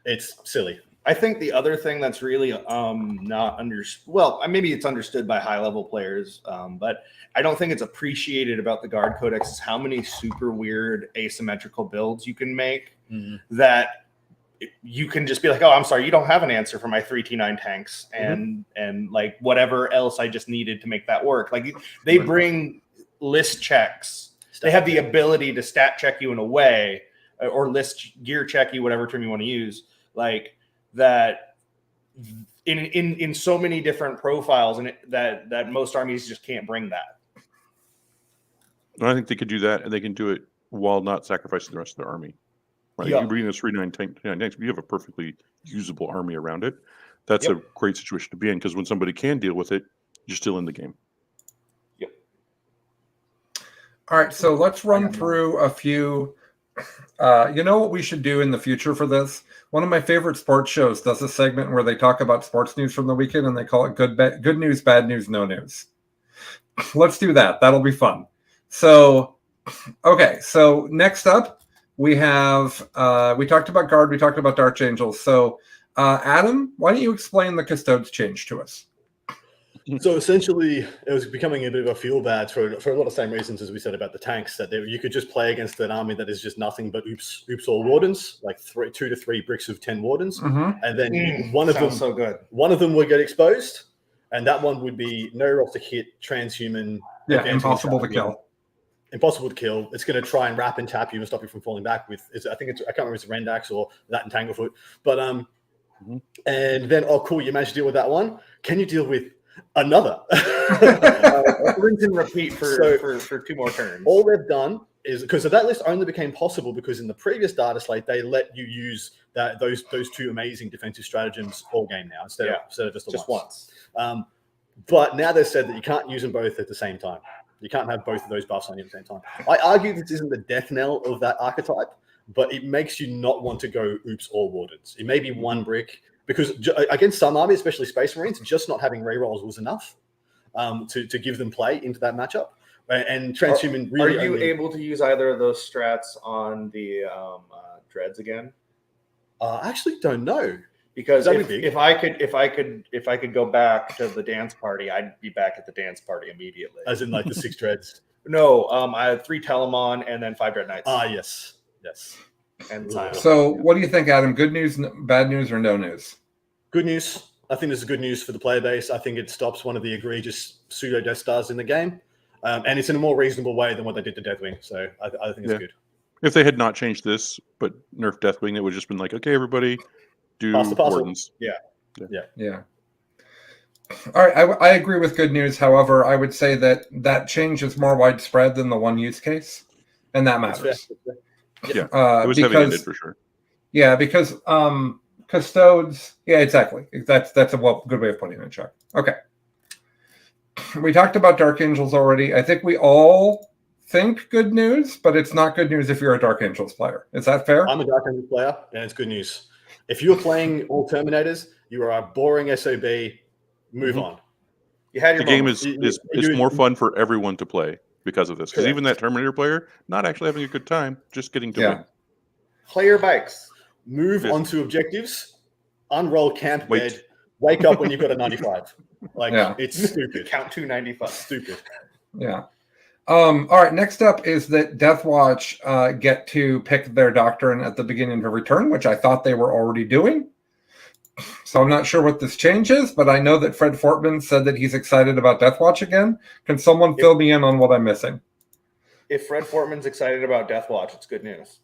It's silly. I think the other thing that's really not understood, well, maybe it's understood by high-level players, but I don't think it's appreciated about the Guard Codex is how many super weird asymmetrical builds you can make that you can just be like, oh, I'm sorry, you don't have an answer for my 3T9 tanks and like whatever else I just needed to make that work. Like they bring list checks. They have the ability to stat check you in a way or list gear check you, whatever term you want to use, like that in so many different profiles and that most armies just can't bring that. I think they could do that and they can do it while not sacrificing the rest of their army. Right? Yeah. You bring this 3/9 tanks, you have a perfectly usable army around it. That's a great situation to be in because when somebody can deal with it, you're still in the game. All right, so let's run through a few. You know what we should do in the future for this? One of my favorite sports shows does a segment where they talk about sports news from the weekend, and they call it good news, bad news, no news. Let's do that. That'll be fun. So, okay, so next up, we have, we talked about Guard, we talked about Dark Angels. So, Adam, why don't you explain the Custodes change to us? So essentially, it was becoming a bit of a feel bad for a lot of the same reasons as we said about the tanks, that you could just play against an army that is just nothing but oops all wardens, like 2 to 3 bricks of 10 wardens, and then one of them would get exposed, and that one would be no roster hit, transhuman, impossible to kill. Impossible to kill. It's going to try and wrap and tap you and stop you from falling back with. I can't remember if it's Rendax or that and Tanglefoot, but and then cool, you managed to deal with that one. Can you deal with another? Rinse and repeat for 2 more turns. All they've done is because that list only became possible because in the previous data slate they let you use those 2 amazing defensive stratagems all game now instead of just once. But now they've said that you can't use them both at the same time. You can't have both of those buffs on you at the same time. I argue this isn't the death knell of that archetype, but it makes you not want to go oops all wardens. It may be 1 brick. Because against some armies, especially Space Marines, just not having rerolls was enough to give them play into that matchup. And Transhuman really. Are you able to use either of those strats on the Dreads again? I actually don't know. Because if I could go back to the dance party, I'd be back at the dance party immediately. As in like the 6 Dreads? No, I had 3 Telemon and then 5 Dread Knights. Yes. And so what do you think, Adam? Good news, bad news, or no news? Good news. I think this is good news for the player base. I think it stops one of the egregious pseudo Death Stars in the game. And it's in a more reasonable way than what they did to Deathwing. So I think it's good. If they had not changed this, but nerfed Deathwing, it would have just been like, okay, everybody, do Pass the puzzle. Wardens. Yeah. All right, I agree with good news. However, I would say that change is more widespread than the one use case, and that That's matters. Yeah, it was heavy-handed for sure. Yeah, because custodes. Yeah, exactly. That's a good way of putting it, Chuck. Okay. We talked about Dark Angels already. I think we all think good news, but it's not good news if you're a Dark Angels player. Is that fair? I'm a Dark Angels player, and it's good news. If you're playing all Terminators, you are a boring SOB. Move on. You had The your game moments. is more fun for everyone to play because of this. Because even that Terminator player, not actually having a good time, just getting to win. Play your bikes. Move on to objectives. Unroll camp bed. Wake up when you've got a 95. It's stupid. Count 295. Stupid. Yeah. All right. Next up is that Deathwatch get to pick their doctrine at the beginning of every turn, which I thought they were already doing. So I'm not sure what this change is, but I know that Fred Fortman said that he's excited about Deathwatch again. Can someone fill me in on what I'm missing? If Fred Fortman's excited about Deathwatch, it's good news.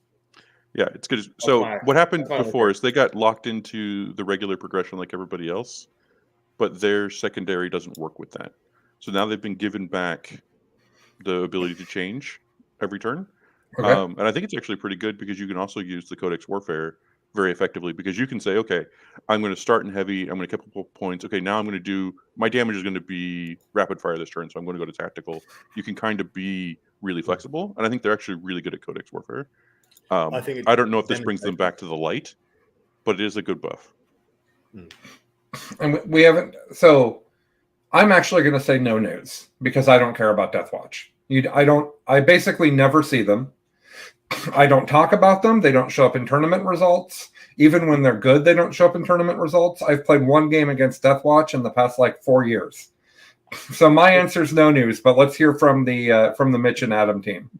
Yeah, it's good. So what happened before is they got locked into the regular progression like everybody else, but their secondary doesn't work with that. So now they've been given back the ability to change every turn. Okay. And I think it's actually pretty good because you can also use the Codex Warfare very effectively because you can say, okay, I'm going to start in heavy. I'm going to get a couple points. Okay, now I'm going to do my damage is going to be rapid fire this turn, so I'm going to go to tactical. You can kind of be really flexible, and I think they're actually really good at Codex Warfare. I don't know if this brings them back to the light, but it is a good buff. And we haven't. So I'm actually going to say no news because I don't care about Deathwatch. I basically never see them. I don't talk about them. They don't show up in tournament results. Even when they're good, they don't show up in tournament results. I've played one game against Deathwatch in the past 4 years. So my answer is no news, but let's hear from the Mitch and Adam team.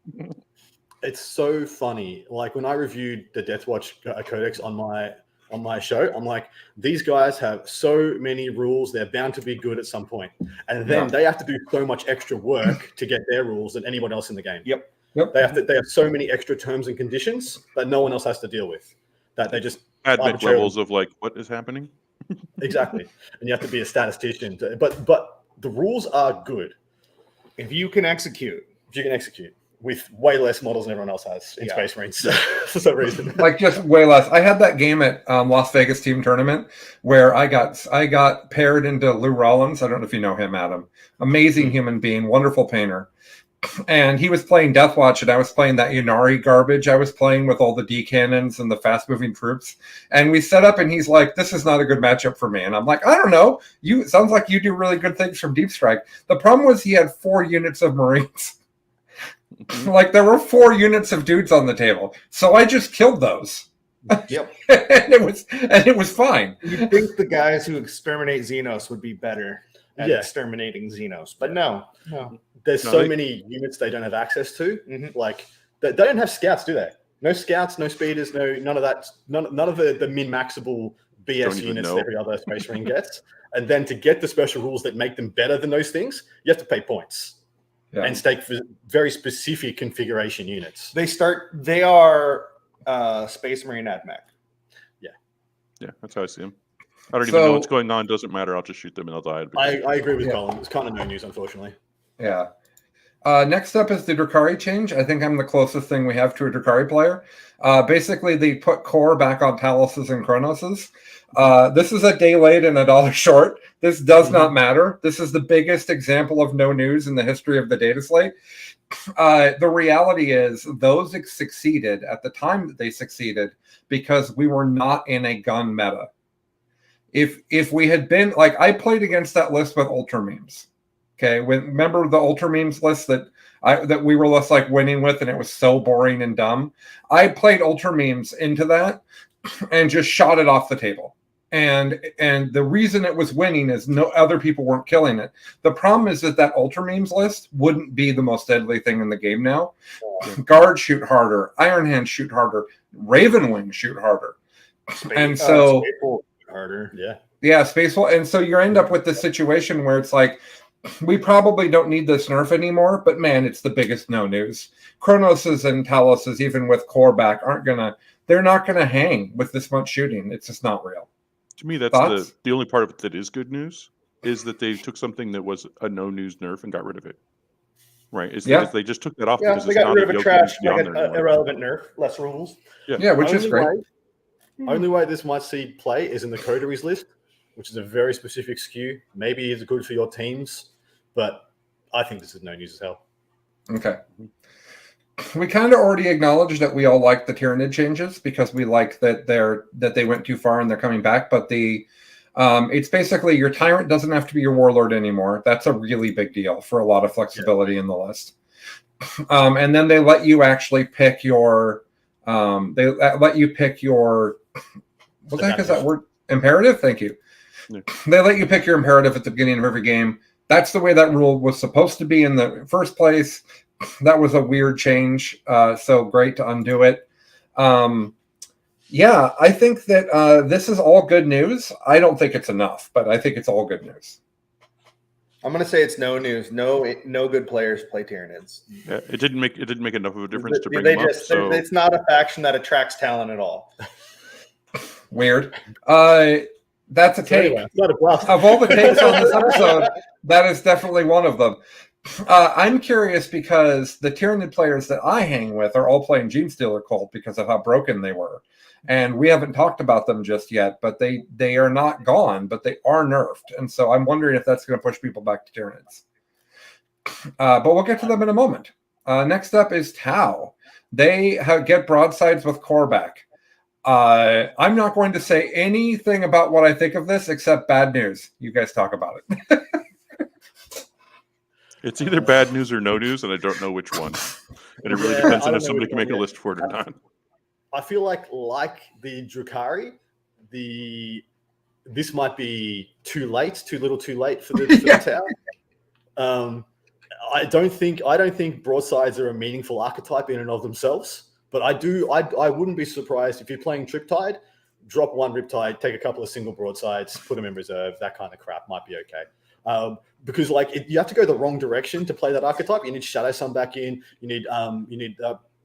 It's so funny. Like when I reviewed the Deathwatch Codex on my show, I'm like, these guys have so many rules. They're bound to be good at some point. And then they have to do so much extra work to get their rules than anyone else in the game. Yep. They have so many extra terms and conditions that no one else has to deal with. That they just add levels of what is happening. Exactly. And you have to be a statistician. But the rules are good. If you can execute. With way less models than everyone else has in Space Marines for some reason. Just way less. I had that game at Las Vegas Team Tournament where I got paired into Lou Rollins. I don't know if you know him, Adam. Amazing human being, wonderful painter. And he was playing Deathwatch, and I was playing that Yunari garbage. I was playing with all the D cannons and the fast-moving troops. And we set up, and he's like, "This is not a good matchup for me." And I'm like, "I don't know. It sounds like you do really good things from Deep Strike." The problem was he had 4 units of Marines. There were 4 units of dudes on the table, so I just killed those. Yep. and it was fine. You'd think the guys who exterminate Xenos would be better at exterminating Xenos, but no. There's so many units they don't have access to. They don't have scouts, do they? No scouts, no speeders, none of that. None of the min-maxable BS units that every other Space Marine gets. And then to get the special rules that make them better than those things, you have to pay points. Yeah. And stake for very specific configuration units. They are Space Marine AdMech. Yeah, that's how I see them. I don't even know what's going on. Doesn't matter. I'll just shoot them and I'll die. I agree with Colin. It's kind of no news, unfortunately. Yeah. Next up is the Drukhari change. I think I'm the closest thing we have to a Drukhari player. Basically, they put core back on Taluses and Chronoses. This is a day late and $1 short. This does not matter. This is the biggest example of no news in the history of the data slate. The reality is those succeeded at the time that they succeeded because we were not in a gun meta. If we had been I played against that list with Ultra Memes. Okay, remember the Ultra Memes list that we were less winning with, and it was so boring and dumb. I played Ultra Memes into that and just shot it off the table. And the reason it was winning is no other people weren't killing it. The problem is that Ultra Memes list wouldn't be the most deadly thing in the game now. Guards shoot harder, Iron Hands shoot harder, Raven Wings shoot harder, and so harder, Spaceful. And so you end up with this situation where it's we probably don't need this nerf anymore, but man, it's the biggest no news. Kronos's and Talos's, even with core back, they're not gonna hang with this much shooting. It's just not real. To me, that's Thoughts? the only part of it that is good news, is that they took something that was a no news nerf and got rid of it. Right? Yeah. They just took that off Yeah, because they it's got not rid of a yoke trash, that's beyond like there an anymore. irrelevant nerf, less rules. Yeah, which is great. Only way this might see play is in the coteries list, which is a very specific skew. Maybe it's good for your teams, but I think this is no news as hell. Okay. We kind of already acknowledged that we all like the Tyranid changes because we like that they went too far and they're coming back. But it's basically your tyrant doesn't have to be your warlord anymore. That's a really big deal for a lot of flexibility in the list. And then they let you actually pick your what the heck is that word? Imperative? Thank you. Yeah. They let you pick your imperative at the beginning of every game. That's the way that rule was supposed to be in the first place. That was a weird change. So great to undo it. Yeah, I think that this is all good news. I don't think it's enough, but I think it's all good news. I'm going to say it's no news. No good players play Tyranids. Yeah, it didn't make enough of a difference to bring They them just, up. So it's not a faction that attracts talent at all. Weird. That's a take. Anyway, it's not a bluff. Of all the takes on this episode, that is definitely one of them. I'm curious because the Tyranid players that I hang with are all playing Genestealer Cult because of how broken they were. And we haven't talked about them just yet, but they are not gone, but they are nerfed. And so I'm wondering if that's going to push people back to Tyranids. But we'll get to them in a moment. Next up is Tau. They get broadsides with core back. I'm not going to say anything about what I think of this except bad news. You guys talk about it. it's either bad news or no news, and I don't know which one. And it really depends on if somebody can make a list for it or not. I feel like the Drukhari, this might be too little too late for the Tau. I don't think broadsides are a meaningful archetype in and of themselves, but I wouldn't be surprised if you're playing Triptide, drop one Riptide, take a couple of single broadsides, put them in reserve. That kind of crap might be okay. Because you have to go the wrong direction to play that archetype. You need Shadow Sun back in. You need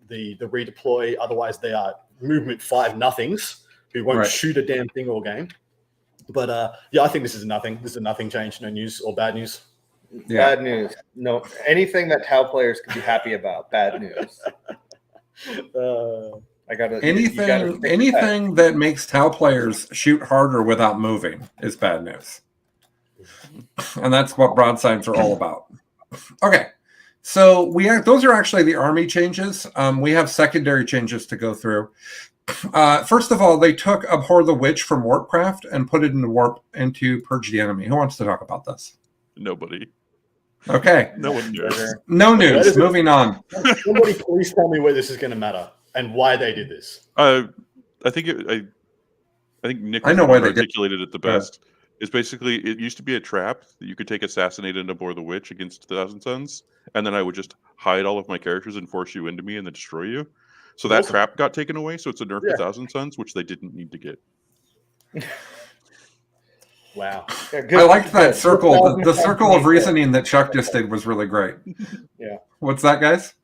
the redeploy. Otherwise, they are movement 5 nothings who won't shoot a damn thing all game. But I think this is nothing. This is a nothing change. No news or bad news. Yeah. Bad news. No, anything that Tau players can be happy about. Bad news. Anything that makes Tau players shoot harder without moving is bad news. And that's what broadsides are all about. Okay. So those are actually the army changes. We have secondary changes to go through. First of all, they took Abhor the Witch from Warpcraft and put it into Purge the Enemy. Who wants to talk about this? Nobody. Okay. No one knows. No news. Moving on. Somebody please tell me where this is going to matter and why they did this. I think Nick I know why they articulated it the best. It's basically, it used to be a trap that you could take Assassinate and Abhor the Witch against the Thousand Suns, and then I would just hide all of my characters and force you into me and then destroy you. So that trap got taken away, so it's a nerf to Thousand Suns, which they didn't need to get. Wow. Yeah, I liked that circle. The circle of reasoning that Chuck just did was really great. Yeah. What's that, guys?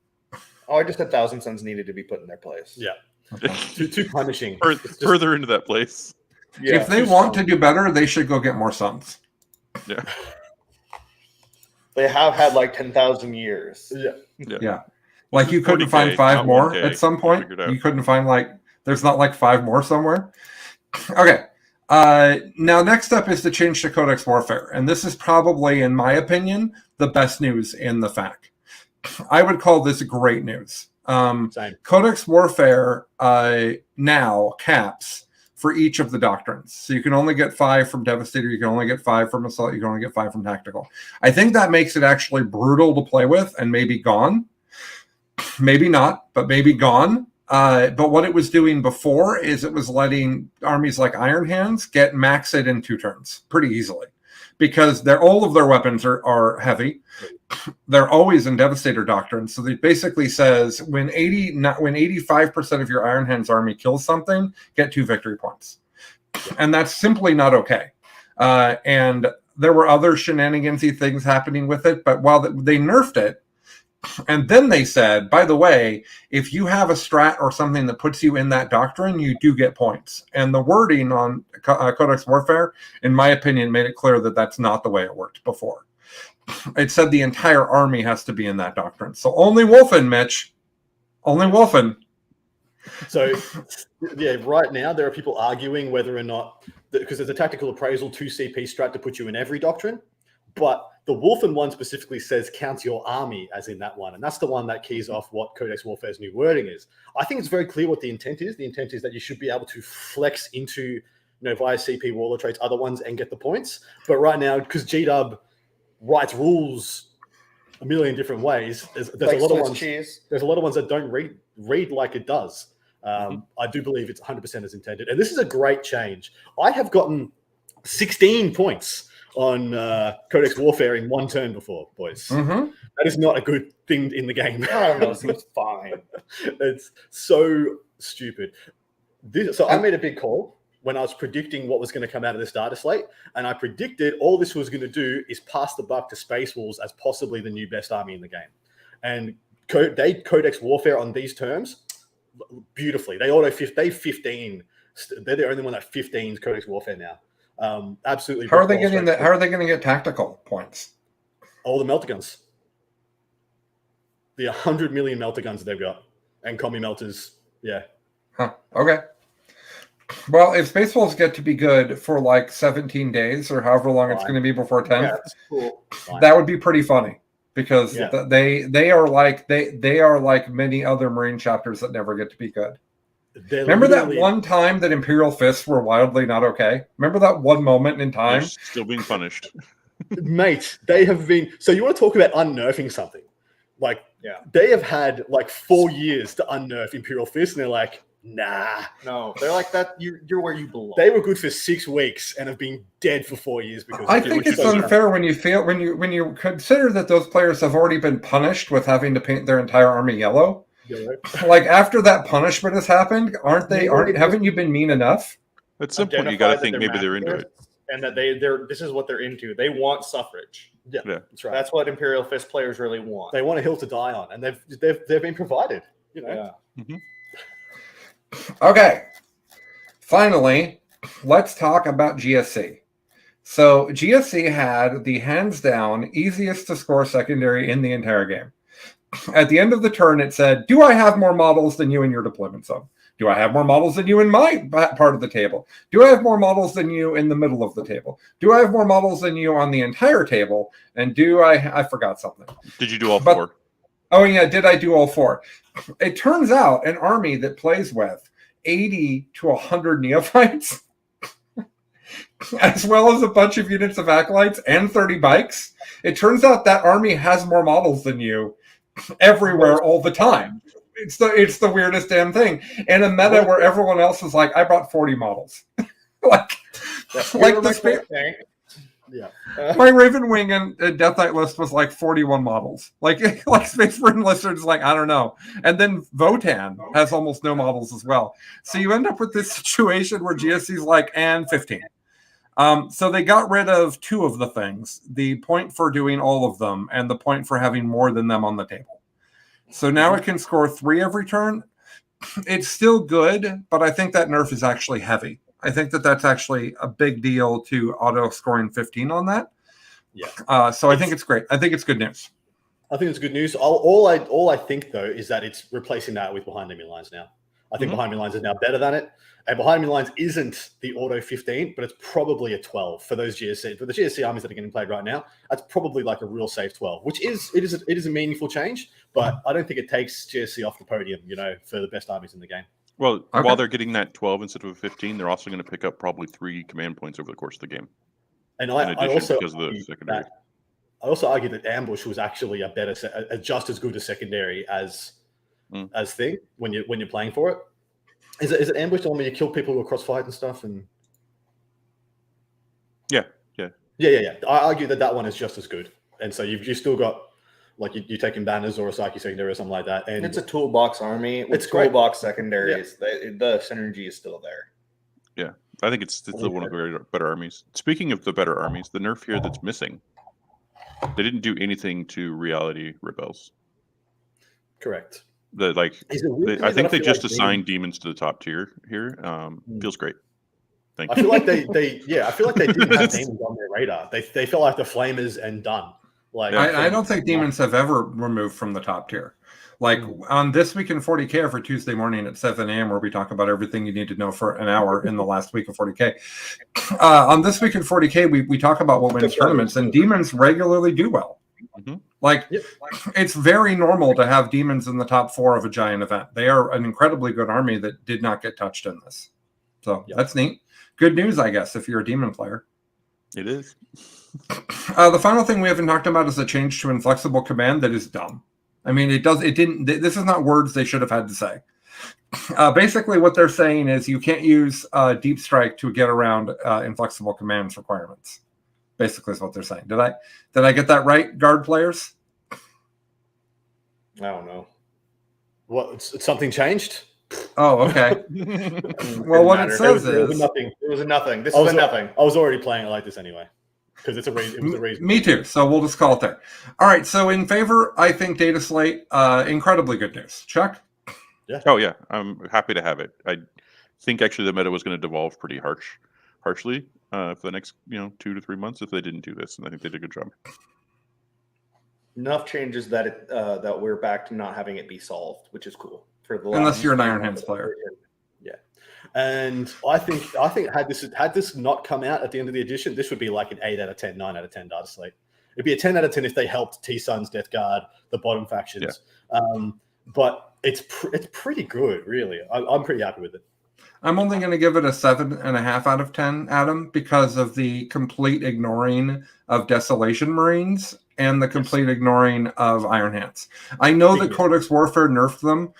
Oh, I just said Thousand Suns needed to be put in their place. Yeah. Okay. Too punishing. Further into that place. Yeah, if they want to do better, they should go get more suns. Yeah. They have had like 10,000 years. Yeah. Like you couldn't find 5 more at some point. You couldn't find there's not 5 more somewhere. Okay. Now next up is the change to Codex Warfare. And this is probably, in my opinion, the best news in the FAQ. I would call this great news. Codex Warfare now caps for each of the doctrines. So you can only get 5 from Devastator, you can only get 5 from Assault, you can only get 5 from Tactical. I think that makes it actually brutal to play with and maybe gone. Maybe not, but maybe gone. But what it was doing before is it was letting armies like Iron Hands get maxed in 2 turns pretty easily. Because all of their weapons are heavy. They're always in Devastator Doctrine. So it basically says when 85% of your Iron Hands army kills something, get 2 victory points. And that's simply not okay. And there were other shenanigansy things happening with it, but while they nerfed it, and then they said, by the way, if you have a strat or something that puts you in that doctrine, you do get points. And the wording on Codex Warfare, in my opinion, made it clear that that's not the way it worked before. It said the entire army has to be in that doctrine. So only Wolfen, Mitch. Only Wolfen. So, yeah, right now there are people arguing whether or not, because there's a tactical appraisal 2 CP strat to put you in every doctrine, but the Wolfen one specifically says count your army as in that one. And that's the one that keys off what Codex Warfare's new wording is. I think it's very clear what the intent is. The intent is that you should be able to flex into, via CP Warlord traits, other ones and get the points. But right now, because GW writes rules a million different ways, there's a lot of ones. There's a lot of ones that don't read like it does. I do believe it's 100% as intended. And this is a great change. I have gotten 16 points on Codex Warfare in one turn before, boys. Mm-hmm. That is not a good thing in the game. I don't know. It seems fine. It's so stupid. So I made a big call when I was predicting what was going to come out of this data slate, and I predicted all this was going to do is pass the buck to Space Wolves as possibly the new best army in the game. And they Codex Warfare on these terms beautifully. They 15. They're the only one that 15s Codex Warfare now. Absolutely. How are they getting that? How are they going to get tactical points? All the melter guns. The 100 million melter guns they've got, and combi melters. Yeah. Huh. Okay. Well, if Space Wolves get to be good for like 17 days or however long it's going to be before 10, that's cool. That would be pretty funny because they are like many other Marine chapters that never get to be good. Remember that one time that Imperial Fists were wildly not okay? Remember that one moment in time? They're still being punished. Mate, they have been... So you want to talk about unnerving something? They have had 4 years to unnerve Imperial Fists, and they're like, nah. No, they're like that. You're where you belong. They were good for 6 weeks and have been dead for 4 years because I think it's unfair when you consider that those players have already been punished with having to paint their entire army yellow. Like after that punishment has happened, haven't you been mean enough? At some point, you got to think maybe they're into it, and that this is what they're into. They want suffrage. Yeah, that's right. That's what Imperial Fist players really want. They want a hill to die on, and they've been provided. Yeah. Mm-hmm. Okay. Finally, let's talk about GSC. So GSC had the hands down easiest to score secondary in the entire game. At the end of the turn, it said, do I have more models than you in your deployment zone? Do I have more models than you in my part of the table? Do I have more models than you in the middle of the table? Do I have more models than you on the entire table? And I forgot something. Did you do all 4? Oh, yeah. Did I do all 4? It turns out an army that plays with 80 to 100 neophytes, as well as a bunch of units of acolytes and 30 bikes, it turns out that army has more models than you everywhere all the time. It's the weirdest damn thing. In a meta where everyone else is like, I brought 40 models. My Raven Wing and Death Knight list was like 41 models. Like Space Marine Lizard's like, I don't know. And then Votan has almost no models as well. So you end up with this situation where GSC's like, and 15. So they got rid of 2 of the things, the point for doing all of them and the point for having more than them on the table. So now it can score 3 every turn. It's still good, but I think that nerf is actually heavy. I think that's actually a big deal to auto scoring 15 on that. Yeah. So I think it's great. I think it's good news. I think it's good news. All I think though is that it's replacing that with behind enemy lines now. I think behind enemy lines is now better than it. And behind enemy lines isn't the auto 15, but it's probably a 12 for those GSC. For the GSC armies that are getting played right now, that's probably like a real safe 12, which is a meaningful change. But I don't think it takes GSC off the podium, for the best armies in the game. Well, while they're getting that 12 instead of a 15, they're also going to pick up probably 3 command points over the course of the game. And I also because of the secondary. I also argue that ambush was actually just as good a secondary as thing when you're playing for it. Is it ambush the one where you kill people who are crossfight and stuff? And yeah. I argue that one is just as good, and so you've still got you're taking banners or a psyche secondary or something like that, and it's a toolbox army. It's toolbox secondaries. The synergy is still there. Yeah, I think it's still one of the better armies. Speaking of the better armies, the nerf here that's missing. They didn't do anything to reality rebels. Correct. I think they just assigned demons to the top tier here. Feels great. Thank you. I feel like they didn't have demons on their radar. They felt like the flamers and done. Like I don't think demons have ever removed from the top tier. Like on This Week in 40K every Tuesday morning at 7 a.m. where we talk about everything you need to know for an hour in the last week of 40K. On This Week in 40K, we talk about what wins tournaments, and demons regularly do well. Like, it's very normal to have demons in the top 4 of a giant event. They are an incredibly good army that did not get touched in this. So that's neat. Good news, I guess, if you're a demon player. It is. The final thing we haven't talked about is a change to inflexible command that is dumb. I mean, this is not words they should have had to say. Basically, what they're saying is you can't use deep strike to get around inflexible commands requirements. Basically, is what they're saying. Did I get that right, guard players? I don't know. What? Something changed? Oh, okay. Well, what it says is it was a nothing. This is a nothing. I was already playing it like this anyway. Because it was a reason. Me too. So we'll just call it there. All right. So in favor, I think data slate, incredibly good news. Chuck? Yeah. Oh yeah, I'm happy to have it. I think actually the meta was going to devolve pretty harshly for the next 2 to 3 months if they didn't do this, and I think they did a good job. Enough changes that that we're back to not having it be solved, which is cool. Unless you're an Iron Hands player. Yeah. And I think had this not come out at the end of the edition, this would be like an 8 out of 10, 9 out of 10 data slate. It'd be a 10 out of 10 if they helped T-Sun's Death Guard, the bottom factions. Yeah. But it's pretty good, really. I'm pretty happy with it. I'm only going to give it a 7.5 out of 10, Adam, because of the complete ignoring of Desolation Marines and the complete ignoring of Iron Hands. I know that Codex Warfare nerfed them,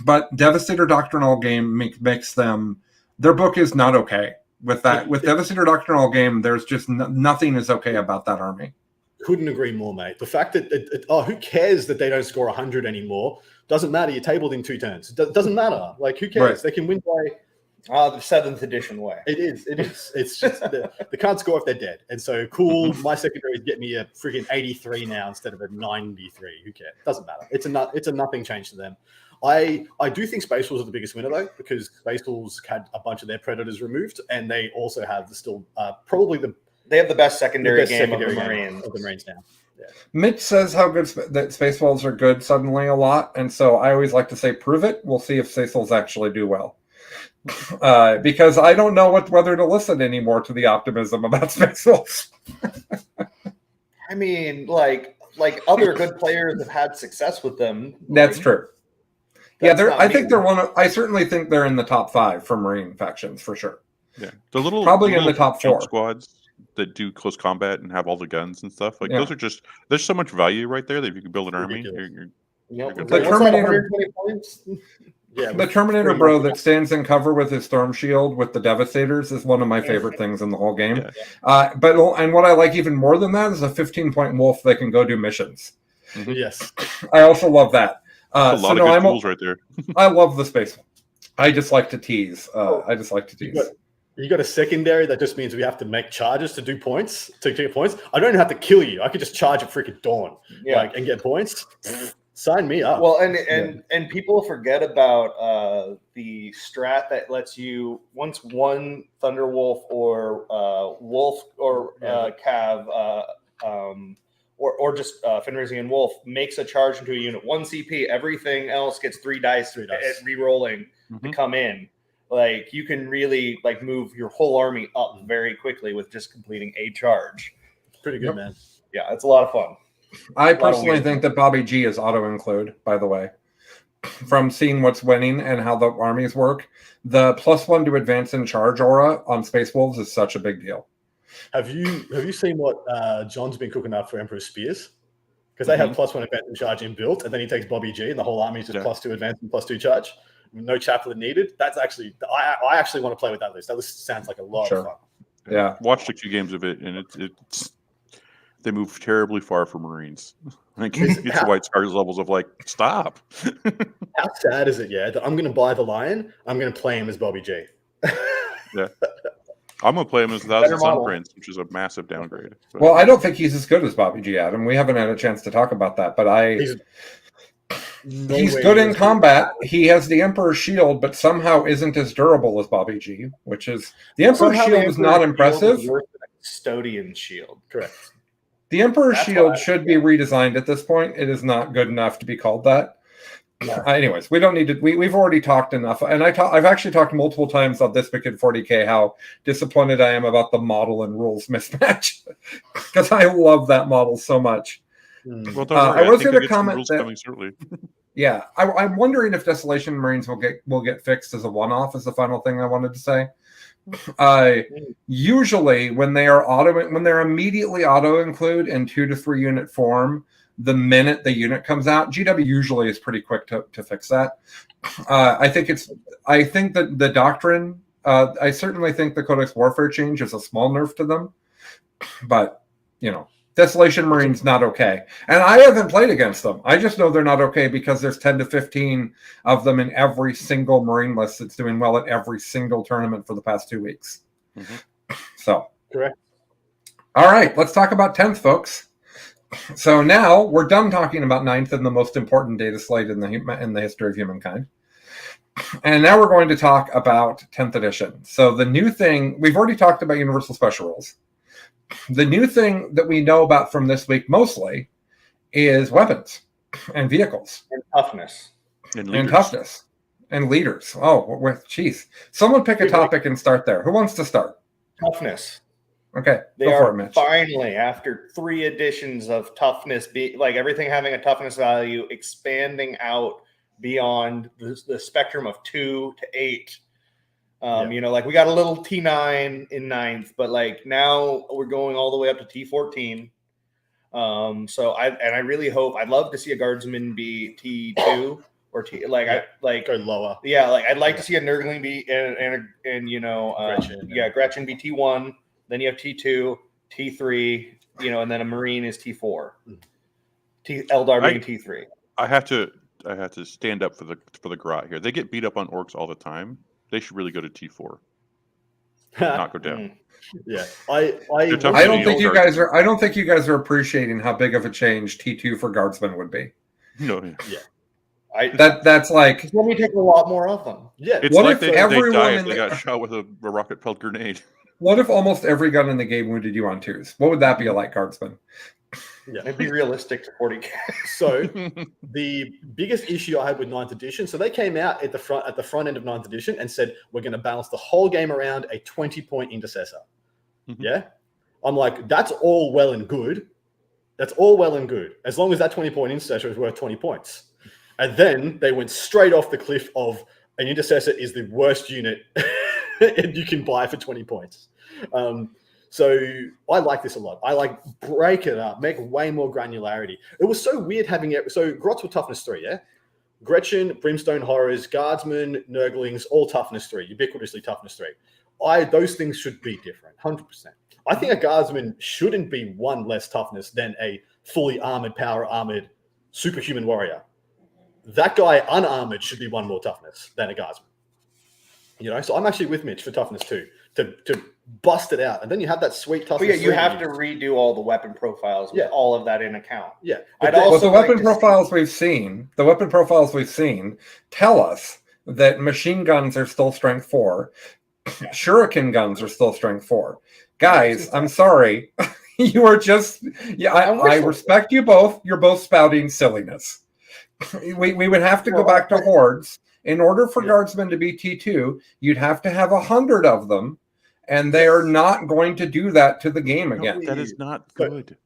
but Devastator Doctrinal Game makes them. Their book is not okay with that. With Devastator Doctrinal Game, there's just nothing is okay about that army. Couldn't agree more, mate. The fact that who cares that they don't score 100 anymore? Doesn't matter. You're tabled in 2 turns. Doesn't matter. Like, who cares? Right. They can win by the 7th edition way. It is. It's just they can't score if they're dead. And so, cool. My secondaries get me a freaking 83 now instead of a 93. Who cares? Doesn't matter. It's a nothing change to them. I do think Space Wolves are the biggest winner though, because Space Wolves had a bunch of their predators removed, and they also have they have the best secondary game of the Marines now. Yeah. Mitch says how good that Space Wolves are good suddenly a lot, and so I always like to say prove it. We'll see if Space Wolves actually do well, because I don't know whether to listen anymore to the optimism about Space Wolves. I mean, like other good players have had success with them. That's true. I certainly think they're in the top 5 for Marine factions for sure. Yeah, probably in the top 4 squads that do close combat and have all the guns and stuff. Like those are there's so much value right there that if you can build an army, the Terminator. The Terminator bro that stands in cover with his storm shield with the Devastators is one of my favorite things in the whole game. Yeah. And what I like even more than that is a 15-point wolf that can go do missions. Mm-hmm. Yes, I also love that. A lot of good tools right there. I love the space. I just like to tease. You got a secondary that just means we have to make charges to do points, to get points. I don't have to kill you. I could just charge at freaking dawn, and get points. Sign me up. Well, and people forget about the strat that lets you once one Thunderwolf or Wolf or Cav or just Fenrisian Wolf makes a charge into a unit. 1 CP, everything else gets 3 dice at re-rolling to come in. Like, you can really move your whole army up very quickly with just completing a charge. Pretty good, man. Yeah, it's a lot of fun. I personally think that Bobby G is auto-include, by the way. From seeing what's winning and how the armies work, the +1 to advance in charge aura on Space Wolves is such a big deal. Have you seen what John's been cooking up for Emperor Spears? Because they have +1 advance and charge inbuilt, and then he takes Bobby G, and the whole army is just +2 advance and +2 charge. No chaplain needed. That's actually I actually want to play with that list. That list sounds like a lot of fun. Yeah, watched a few games of it, and it's they move terribly far for Marines. Like it's the White Scars levels of stop. How sad is it? Yeah, that I'm going to buy the Lion. I'm going to play him as Bobby G. Yeah. I'm gonna play him as Better Thousand Sun model. Prince, which is a massive downgrade. But, Well, I don't think he's as good as Bobby G. Adam. We haven't had a chance to talk about that, but He's he's good in combat. He has the Emperor's Shield, but somehow isn't as durable as Bobby G, which is the Emperor's Somehow Shield the is not Emperor's Shield impressive. is worse than a Custodian shield. Correct. The Emperor's That's Shield what I- should be redesigned at this point. It is not good enough to be called that. No. Anyways, we don't need to. We've already talked enough, and I've actually talked multiple times on this Wicked 40K how disappointed I am about the model and rules mismatch because I love that model so much. well, don't worry. I was think going to get some comment rules that coming shortly. yeah, I'm wondering if Desolation Marines will get fixed as a one-off. Is the final thing I wanted to say. Usually, when they're immediately auto include in 2 to 3 unit form, the minute the unit comes out, GW usually is pretty quick to fix that. I think that the doctrine. I certainly think the Codex Warfare change is a small nerf to them, but Desolation Marine's not okay. And I haven't played against them. I just know they're not okay because there's 10 to 15 of them in every single Marine list that's doing well at every single tournament for the past 2 weeks. Mm-hmm. So, correct. All right, let's talk about 10th, folks. So now we're done talking about 9th and the most important data slate in the history of humankind. And now we're going to talk about 10th edition. So the new thing, we've already talked about Universal Special Rules. The new thing that we know about from this week mostly is weapons and vehicles. And toughness. And toughness. And leaders. Oh, geez. Someone pick a topic and start there. Who wants to start? Toughness. Okay, They go for it, are Mitch. finally, after 3 editions of toughness, like everything having a toughness value, expanding out beyond the spectrum of 2 to 8. Like we got a little T9 in 9th, but like now we're going all the way up to T14. So I really hope, I'd love to see a guardsman be T2 or T, like Yeah. like Go lower. yeah, like I'd like to see a Nurgling be and Gretchen. Gretchen be T1. Then you have T2, T3, and then a Marine is T4. Eldar being T3. I have to stand up for the Grot here. They get beat up on orcs all the time. They should really go to T4, not go down. Yeah, I don't think you guys are appreciating how big of a change T2 for guardsmen would be. No, yeah. That's like. Let me take a lot more of them. Yeah. It's what like if they everyone died in if they got shot with a rocket propelled grenade. What if almost every gun in the game wounded you on 2s? What would that be like, guardsman? Yeah. It'd be realistic to 40K. So the biggest issue I had with 9th edition, so they came out at the front end of 9th edition and said, we're going to balance the whole game around a 20-point intercessor. Mhm. Yeah. I'm like, that's all well and good. That's all well and good. As long as that 20-point intercessor is worth 20 points. And then they went straight off the cliff of an intercessor is the worst unit and you can buy for 20 points. So I like this a lot. I like break it up, make way more granularity. It was so weird having it. So Grots were toughness 3, yeah? Gretchen, Brimstone Horrors, Guardsmen, Nurglings, all toughness 3, ubiquitously toughness 3. Those things should be different, 100%. I think a Guardsman shouldn't be 1 less toughness than a fully armored, power armored, superhuman warrior. That guy unarmored should be 1 more toughness than a Guardsman. So I'm actually with Mitch for toughness 2 to bust it out, and then you have that sweet toughness. But yeah, you have to redo all the weapon profiles with all of that in account. Yeah, the weapon profiles we've seen tell us that machine guns are still strength 4, shuriken guns are still strength 4. Guys, I'm sorry, you are just I respect you both. You're both spouting silliness. We would have to go back to hordes. In order for guardsmen to be T2, you'd have to have 100 of them, and they are not going to do that to the game again. No, that is not good.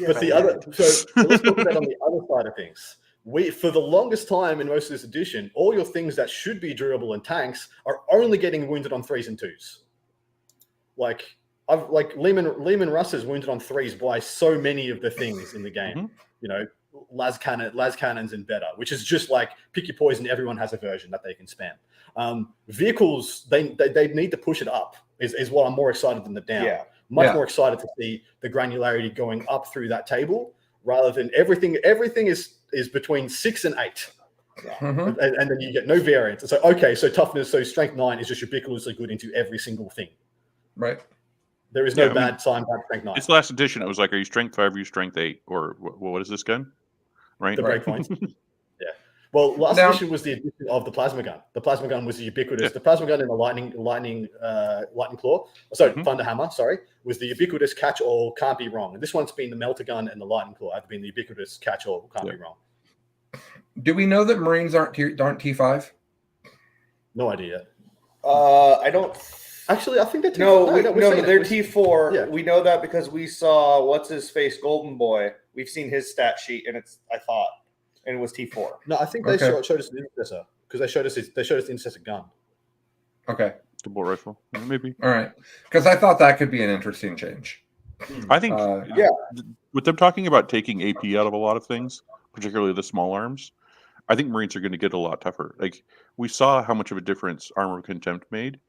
But the other, so let's look at that on the other side of things. For the longest time in most of this edition, all your things that should be durable and tanks are only getting wounded on 3s and 2s. Like Lehman Russ is wounded on 3s by so many of the things in the game. Mm-hmm. Las cannons and better, which is just like pick your poison. Everyone has a version that they can spam. Vehicles, they need to push it up is what I'm more excited than the down. Yeah. Much more excited to see the granularity going up through that table rather than everything is between 6 and 8. Mhm. And then you get no variance. It's like, okay, so toughness, so strength 9 is just ubiquitously good into every single thing. Right. There is no Yeah, I mean, bad sign, bad strength 9. It's last edition. It was like, are you strength 5? Are you strength 8? Or what is this gun? Right. The Right. breakpoints. Yeah. Well, last Now- edition was the addition of the plasma gun. The plasma gun was the ubiquitous. Yeah. The plasma gun and the lightning claw. Sorry, Mhm. thunder hammer. Sorry, was the ubiquitous catch-all. Can't be wrong. And this one's been the melter gun and the lightning claw have been the ubiquitous catch-all. Can't be wrong. Do we know that Marines aren't T5? No idea. I don't. Actually, I think they're No, we're saying they're it. T4. Yeah. We know that because we saw what's his face, Golden Boy. We've seen his stat sheet, and it was T4. No, I think they Okay. showed us the intercessor because they showed us the intercessor gun. Okay. The bolt rifle. Maybe. All right. Because I thought that could be an interesting change. I think Yeah. with them talking about taking AP out of a lot of things, particularly the small arms, I think Marines are going to get a lot tougher. Like, we saw how much of a difference Armor of Contempt made.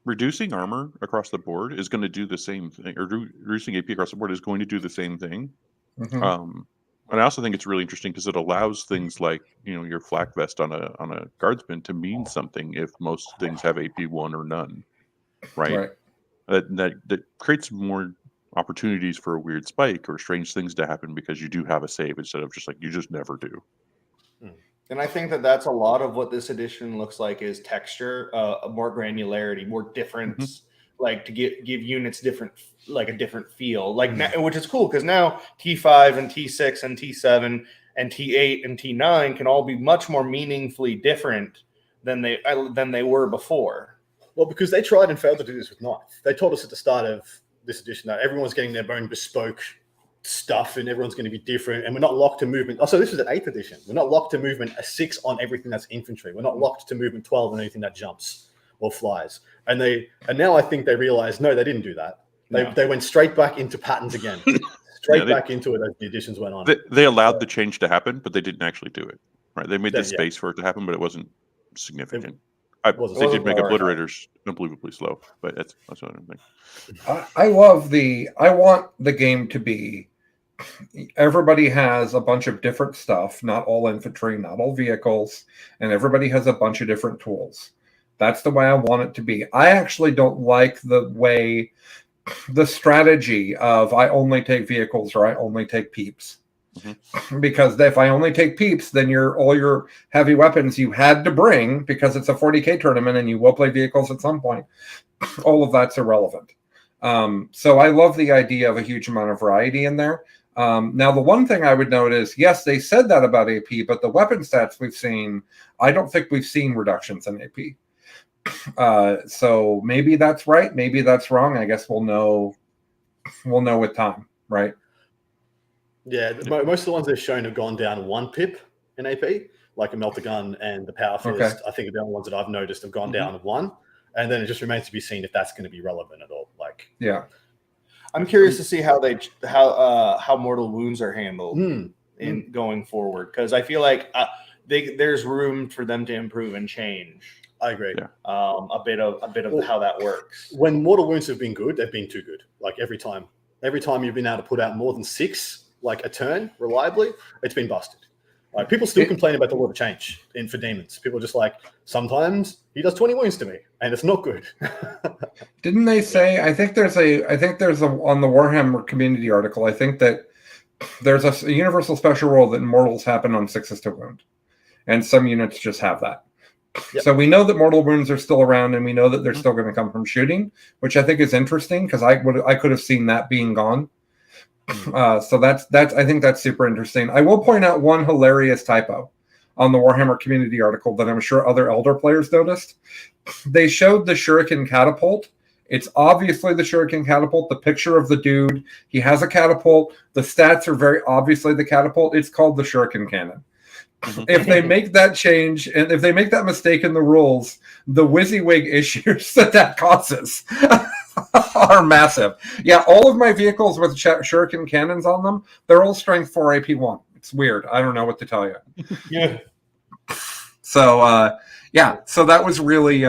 Reducing armor across the board is going to do the same thing, or reducing AP across the board is going to do the same thing. Mhm. And I also think it's really interesting because it allows things like, your flak vest on a guardsman to mean something if most things have AP 1 or none, right? That creates more opportunities for a weird spike or strange things to happen because you do have a save instead of just like you just never do. And I think that that's a lot of what this edition looks like is texture, more granularity, more difference, like to give units a different feel, which is cool because now T5 and T6 and T7 and T8 and T9 can all be much more meaningfully different than they were before. Well, because they tried and failed to do this with Ninth. They told us at the start of this edition that everyone's getting their own bespoke stuff and everyone's going to be different, and we're not locked to movement. Oh, so this was an 8th edition. We're not locked to movement a 6 on everything that's infantry. We're not locked to movement 12 on anything that jumps or flies. And now I think they realize no, they didn't do that. They went straight back into patterns again, back into it as the editions went on. They allowed the change to happen, but they didn't actually do it. Right? They made the space for it to happen, but it wasn't significant. They did make obliterators unbelievably slow, but that's another thing. I want the game to be everybody has a bunch of different stuff, not all infantry, not all vehicles, and everybody has a bunch of different tools. That's the way I want it to be. I actually don't like the strategy of I only take vehicles or I only take peeps. Because if I only take peeps, then all your heavy weapons you had to bring because it's a 40K tournament and you will play vehicles at some point. All of that's irrelevant. So I love the idea of a huge amount of variety in there. Now, the one thing I would note is, yes, they said that about AP, but the weapon stats we've seen, I don't think we've seen reductions in AP. So maybe that's right. Maybe that's wrong. I guess we'll know with time, right? Yeah, most of the ones they've shown have gone down 1 pip in AP, like a melter gun and the power fist. Okay. I think the only ones that I've noticed have gone down 1, and then it just remains to be seen if that's going to be relevant at all. Yeah, I'm curious to see how mortal wounds are handled in going forward, because I feel like there's room for them to improve and change. I agree. Yeah. A bit of how that works. When mortal wounds have been good, they've been too good. Like every time you've been able to put out more than 6, like a turn reliably, it's been busted. Like people still complain about the law of change for demons. People are just like, sometimes he does 20 wounds to me, and it's not good. Didn't they say? I think there's a on the Warhammer community article. I think that there's a universal special rule that mortals happen on 6s to wound, and some units just have that. Yep. So we know that mortal wounds are still around, and we know that they're still going to come from shooting, which I think is interesting because I could have seen that being gone. So that's I think that's super interesting. I will point out one hilarious typo on the Warhammer community article that I'm sure other Elder players noticed. They showed the shuriken catapult. It's obviously the shuriken catapult. The picture of the dude, he has a catapult. The stats are very obviously the catapult. It's called the shuriken cannon. If they make that change and if they make that mistake in the rules, the WYSIWYG issues that causes are massive. Yeah, all of my vehicles with shuriken cannons on them, they're all strength 4 AP 1. It's weird. I don't know what to tell you. Yeah. So so that was really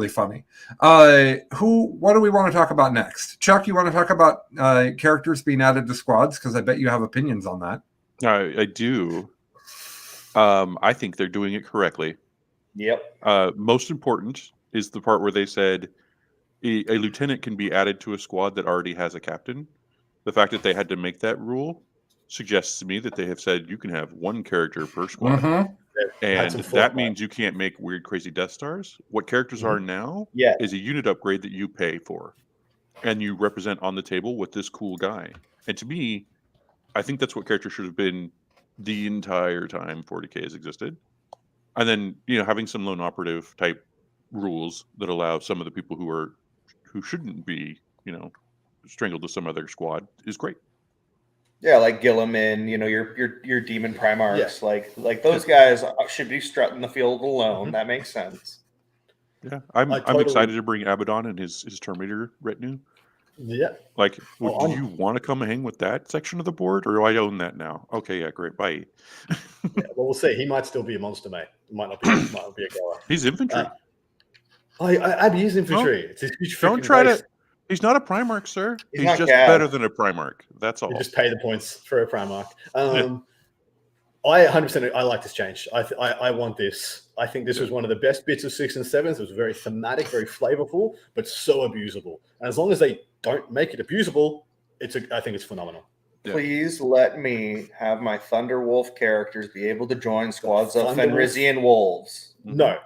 funny. What do we want to talk about next? Chuck, you want to talk about characters being added to squads? Because I bet you have opinions on that. I do. I think they're doing it correctly. Yep. Most important is the part where they said a lieutenant can be added to a squad that already has a captain. The fact that they had to make that rule suggests to me that they have said you can have one character per squad. Mhm. And that means you can't make weird, crazy Death Stars. What characters are now Yeah. is a unit upgrade that you pay for. And you represent on the table with this cool guy. And to me, I think that's what characters should have been the entire time 40K has existed. And then, having some lone operative type rules that allow some of the people who shouldn't be, strangled to some other squad is great. Yeah, like Gilliman, your demon Primarchs, like those guys should be strutting the field alone. That makes sense. Yeah, I'm excited to bring Abaddon and his Terminator retinue. Yeah. Like, do you want to come hang with that section of the board, or do I own that now? Okay, yeah, great, bye. Yeah, well, we'll see. He might still be a monster, mate. Might not be a goer. He's infantry. Abby is infantry. It's his huge. Don't try to. Just not a Primarch, sir. He's just better than a Primarch. That's all. You just pay the points for a Primarch. I 100%. I like this change. I want this. I think this was one of the best bits of 6 and 7s. It was very thematic, very flavorful, but so abusable. And as long as they don't make it abusable, I think it's phenomenal. Yeah. Please let me have my Thunderwolf characters be able to join squads of Fenrisian wolves. No.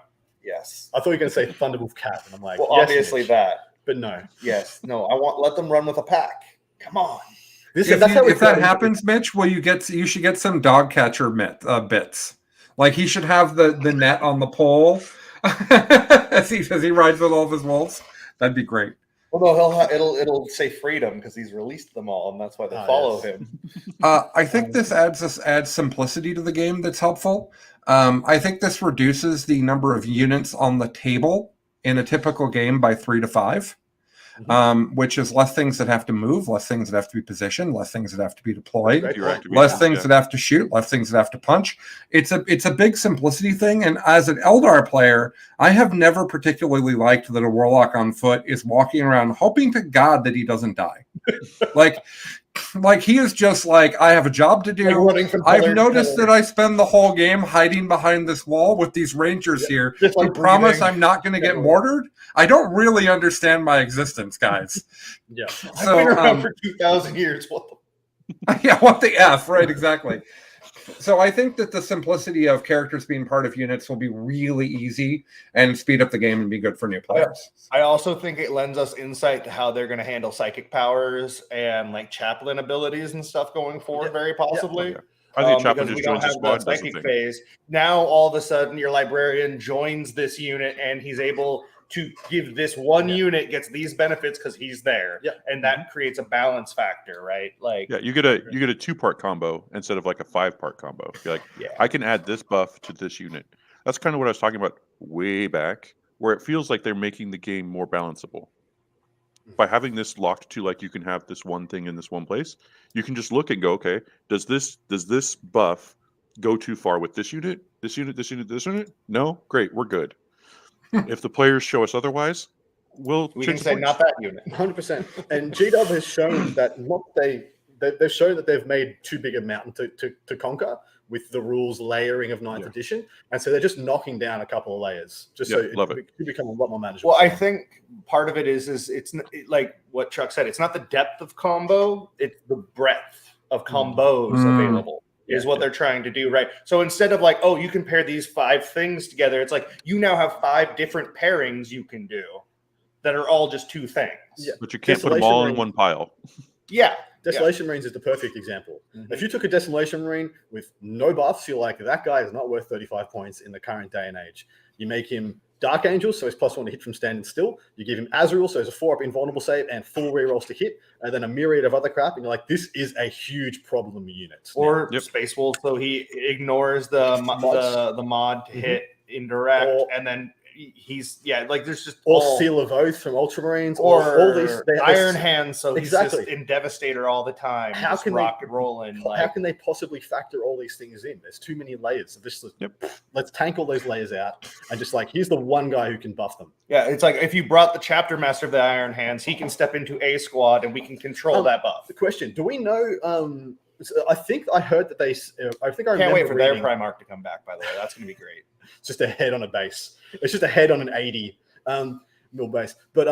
Yes. I thought you were going to say Thunderwolf cat, and I'm like, well, yes, obviously Mitch. That. But no. Yes. No. Let them run with a pack. Come on. If that happens, Mitch, you should get some dog catcher bits. Like he should have the net on the pole as he rides with all of his wolves. That'd be great. Well, no, it'll say freedom because he's released them all, and that's why they follow him. I think this adds simplicity to the game that's helpful. I think this reduces the number of units on the table in a typical game by 3 to 5. Which is less things that have to move, less things that have to be positioned, less things that have to be deployed, less things that have to shoot, less things that have to punch. It's a big simplicity thing. And as an Eldar player, I have never particularly liked that a Warlock on foot is walking around hoping to God that he doesn't die. Like he is just like, I have a job to do. I've noticed that I spend the whole game hiding behind this wall with these rangers here. You promise I'm not going to get mortared? I don't really understand my existence, guys. Yeah. So, I've been around for 2,000 years. What the yeah, what the F, right, exactly. So I think that the simplicity of characters being part of units will be really easy and speed up the game and be good for new players. I also think it lends us insight to how they're going to handle psychic powers and like chaplain abilities and stuff going forward, very possibly. Yeah. I think chaplain just joins the squad. Psychic phase. Now all of a sudden your librarian joins this unit and he's able to give this one unit gets these benefits because he's there, and that creates a balance factor, right? Like, you get a 2-part combo instead of like a 5-part combo. You're like, I can add this buff to this unit. That's kind of what I was talking about way back, where it feels like they're making the game more balanceable by having this locked to like you can have this one thing in this one place. You can just look and go, okay, does this buff go too far with this unit? This unit? This unit? This unit? No, great, we're good. If the players show us otherwise, we can say not that unit. 100%. And GW has shown that they've shown that they've made too big a mountain to conquer with the rules layering of 9th edition, and so they're just knocking down a couple of layers just so it could become a lot more manageable. Well, I think part of it is it's like what Chuck said. It's not the depth of combo; it's the breadth of combos available. Is what they're trying to do, right? So instead of like, oh, you can pair these 5 things together, it's like you now have 5 different pairings you can do that are all just 2 things. Yeah. But you can't put them all in one pile. Yeah. Desolation Marines is the perfect example. If you took a Desolation Marine with no buffs, you're like, that guy is not worth 35 points in the current day and age. You make him Dark Angel, so he's +1 to hit from standing still. You give him Azrael, so he's a 4-up invulnerable save and full rerolls to hit, and then a myriad of other crap. And you're like, this is a huge problem unit. Or Space Wolf, so he ignores the mod to hit indirect, and then he's there's just Seal of Oath from Ultramarines, or all these Iron Hands, so he's just in Devastator all the time. How can rock and rolling? How can they possibly factor all these things in? There's too many layers. Let's tank all those layers out and just like, here's the one guy who can buff them. Yeah, it's like if you brought the Chapter Master of the Iron Hands, he can step into a squad and we can control that buff. The question: do we know I think I heard that they. I think I Can't wait remember for their reading- Primarch to come back. By the way, that's going to be great. It's just a head on a base. It's just a head on an 80 mil base. But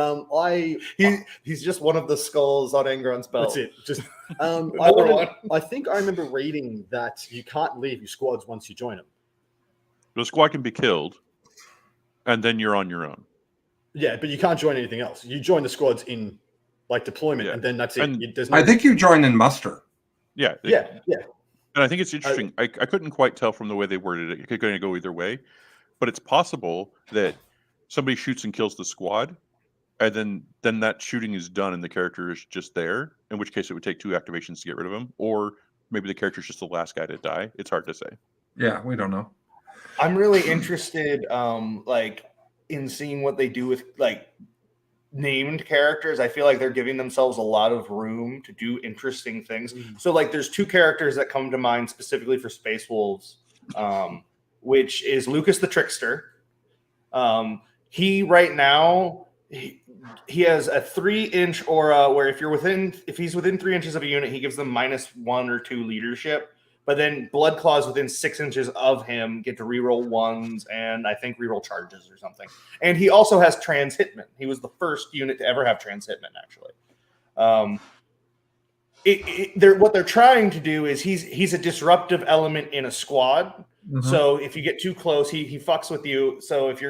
He's just one of the skulls on Engron's belt. that's it. Just Another one. I think I remember reading that you can't leave your squads once you join them. The squad can be killed, and then you're on your own. Yeah, but you can't join anything else. You join the squads in like deployment, Yeah. and then that's it. And There's no, I think you join in muster. Yeah. yeah. And I think it's interesting. I couldn't quite tell from the way they worded it. It could going to go either way, but it's possible that somebody shoots and kills the squad, and then that shooting is done and the character is just there. In which case, it would take 2 activations to get rid of him, or maybe the character is just the last guy to die. It's hard to say. Yeah, we don't know. I'm really interested, in seeing what they do with named characters. I feel like they're giving themselves a lot of room to do interesting things. So there's 2 characters that come to mind specifically for Space Wolves, which is Lucas the Trickster. He right now he has a 3-inch aura where if he's within 3 inches of a unit, he gives them -1 or 2 leadership. But then Blood Claws within 6 inches of him get to reroll 1s and I think reroll charges or something. And he also has Trans Hitman. He was the first unit to ever have Trans Hitman, actually. What they're trying to do is he's a disruptive element in a squad. Mhm. So if you get too close, he fucks with you. So if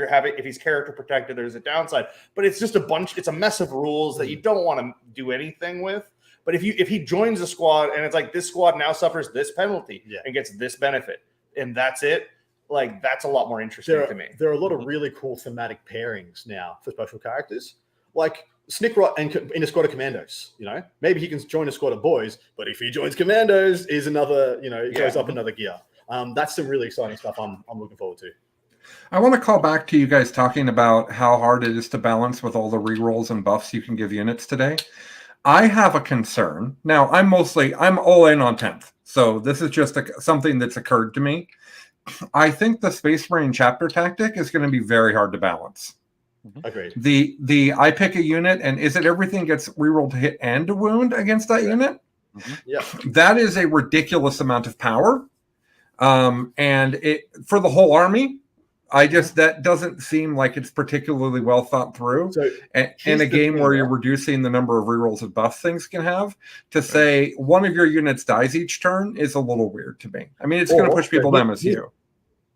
he's character protected, there's a downside. But it's just it's a mess of rules that you don't want to do anything with. But if he joins a squad and it's like this squad now suffers this penalty and gets this benefit, and that's it, that's a lot more interesting to me. There are a lot of really cool thematic pairings now for special characters, like Snickrot and in a squad of commandos. Maybe he can join a squad of boys, but if he joins commandos, is another it goes up another gear. That's some really exciting stuff. I'm looking forward to. I want to call back to you guys talking about how hard it is to balance with all the rerolls and buffs you can give units today. I have a concern. Now, I'm all in on 10th. So this is just something that's occurred to me. I think the Space Marine chapter tactic is going to be very hard to balance. Agreed. I pick a unit, and is it everything gets rerolled to hit and to wound against that unit? Yeah. That is a ridiculous amount of power. And for the whole army, that doesn't seem like it's particularly well thought through. So in a game where you're reducing the number of rerolls and buffs things can have, to say one of your units dies each turn is a little weird to me. I mean, it's going to push people down as you.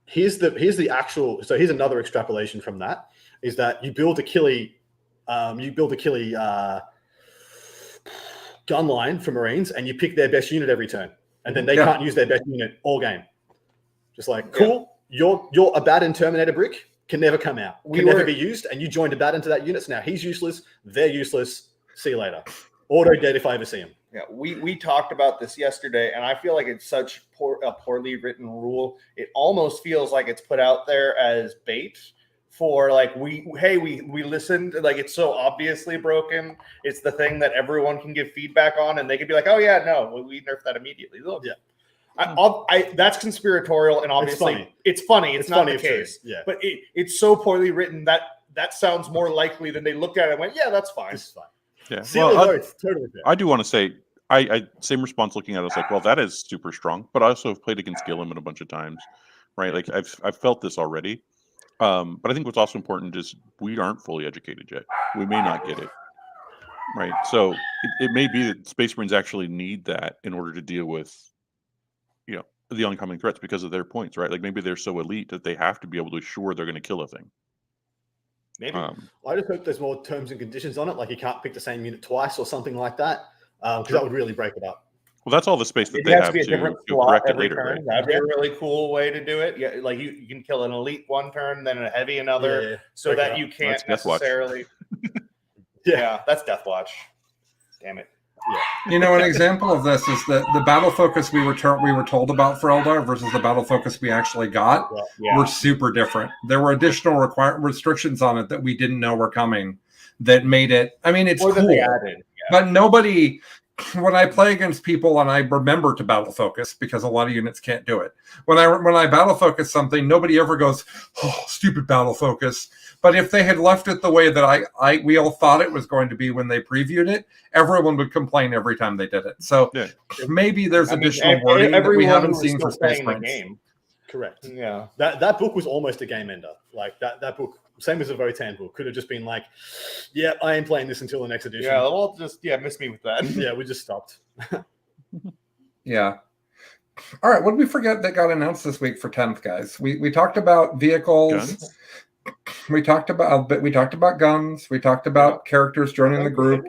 Here's another extrapolation from that is that you build a killy gun line for Marines and you pick their best unit every turn, and then they can't use their best unit all game. Just cool. You're a Abaddon Terminator brick can never come out, never be used, and you joined Abaddon to that unit. So now he's useless, they're useless. See you later. Auto dead if I ever see him. Yeah, we talked about this yesterday, and I feel like it's such a poorly written rule. It almost feels like it's put out there as bait for we listened. It's so obviously broken. It's the thing that everyone can give feedback on, and they could be like, "Oh yeah, no, we nerfed that immediately." Yeah. That's conspiratorial, and obviously it's funny. It's not the case. Yeah. But it's so poorly written that sounds more likely than they looked at it and went, yeah, that's fine. It's fine. Yeah. Totally fair. I do want to say, I same response looking at it, I was well, that is super strong. But I also have played against Gilliman a bunch of times, right? I've felt this already. But I think what's also important is we aren't fully educated yet. We may not get it. Right. So it may be that Space Marines actually need that in order to deal with the oncoming threats because of their points, right? Maybe they're so elite that they have to be able to assure they're going to kill a thing. Maybe. I just hope there's more terms and conditions on it, you can't pick the same unit twice or something like that, because that would really break it up. Well, that's all the space that they have to correct it later. Right? That'd be a really cool way to do it. Yeah, you can kill an elite one turn, then a heavy another, so that you can't necessarily. Yeah, that's Deathwatch. Damn it. Yeah. An example of this is the battle focus we were told about for Eldar versus the battle focus we actually got were super different. There were additional restrictions on it that we didn't know were coming that made it. I mean, it's cool, but nobody. when I play against people and I remember to battle focus, because a lot of units can't do it. When I battle focus something, nobody ever goes, "Oh, stupid battle focus." But if they had left it the way that we all thought it was going to be when they previewed it, everyone would complain every time they did it. So maybe there's additional wording that we haven't seen for Space Marines. Correct. Yeah. That book was almost a game ender. Like that book, same as the Votan book, could have just been like, yeah, I ain't playing this until the next edition. Yeah, well, just miss me with that. Yeah, we just stopped. Yeah. All right. What did we forget that got announced this week for 10th, guys? We talked about vehicles. Guns? We talked about guns. We talked about characters joining the group.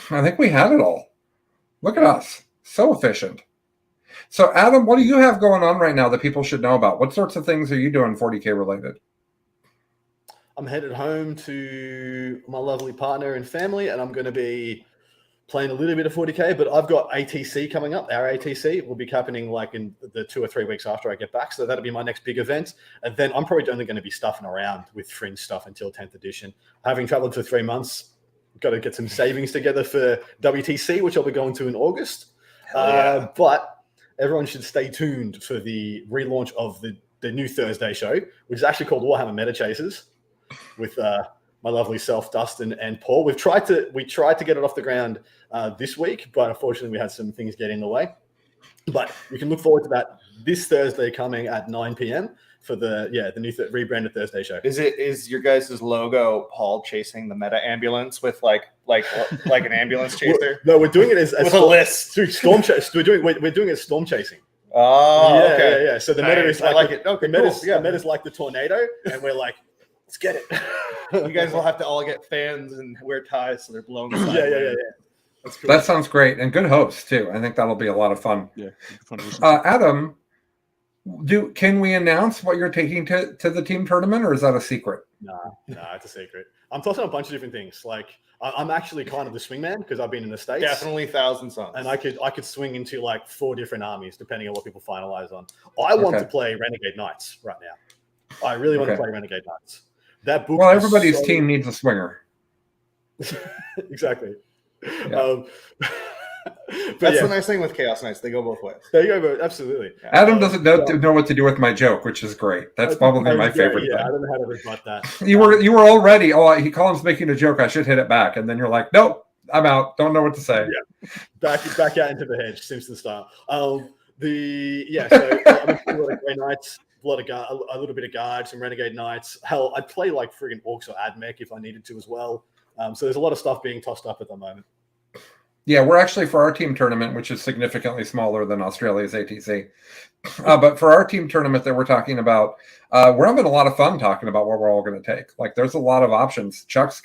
I think we had it all. Look at us. So efficient. So, Adam, what do you have going on right now that people should know about? What sorts of things are you doing 40K related? I'm headed home to my lovely partner and family, and I'm going to be playing a little bit of 40K, but I've got ATC coming up. Our ATC will be happening like in the 2 or 3 weeks after I get back. So that'll be my next big event. And then I'm probably only going to be stuffing around with fringe stuff until 10th edition. Having traveled for 3 months, got to get some savings together for WTC, which I'll be going to in August. But everyone should stay tuned for the relaunch of the new Thursday show, which is actually called Warhammer Meta Chasers, with my lovely self, Dustin and Paul. We tried to get it off the ground this week, but unfortunately we had some things get in the way. But you can look forward to that this Thursday coming at 9 p.m. for the new rebranded Thursday show. Is your guys' logo Paul chasing the meta ambulance with like an ambulance chaser? No, we're doing it as with a list. Storm chase. We're doing it as storm chasing. Oh, okay. Yeah. So the meta is I like it. Okay, the meta's like the tornado, and we're like, let's get it. You guys will have to all get fans and wear ties so they're blown. Yeah. That's cool. That sounds great, and good hosts too. I think that'll be a lot of fun. Yeah, fun to listen to. Adam, can we announce what you're taking to the team tournament, or is that a secret? No, it's a secret. I'm tossing a bunch of different things. Like I'm actually kind of the swingman because I've been in the States. Definitely Thousand Suns. And I could swing into like 4 different armies depending on what people finalize on. I want to play Renegade Knights right now. I really want to play Renegade Knights. That book. Well, everybody's team needs a swinger. Exactly. Yeah. That's the nice thing with Chaos Knights. They go both ways. There you go, absolutely. Adam doesn't know what to do with my joke, which is great. That's probably my favorite thing. I don't know how to rebut that. You were already, Colin's making a joke, I should hit it back. And then you're like, nope, I'm out. Don't know what to say. Yeah. Back out into the hedge, Simpson style. So I'm a lot of Grey Knights, a little bit of Guard, some Renegade Knights. Hell, I'd play like friggin' Orcs or Admech if I needed to as well. So there's a lot of stuff being tossed up at the moment. Yeah, we're actually, for our team tournament, which is significantly smaller than Australia's ATC. But for our team tournament that we're talking about, we're having a lot of fun talking about what we're all going to take. Like, there's a lot of options. Chuck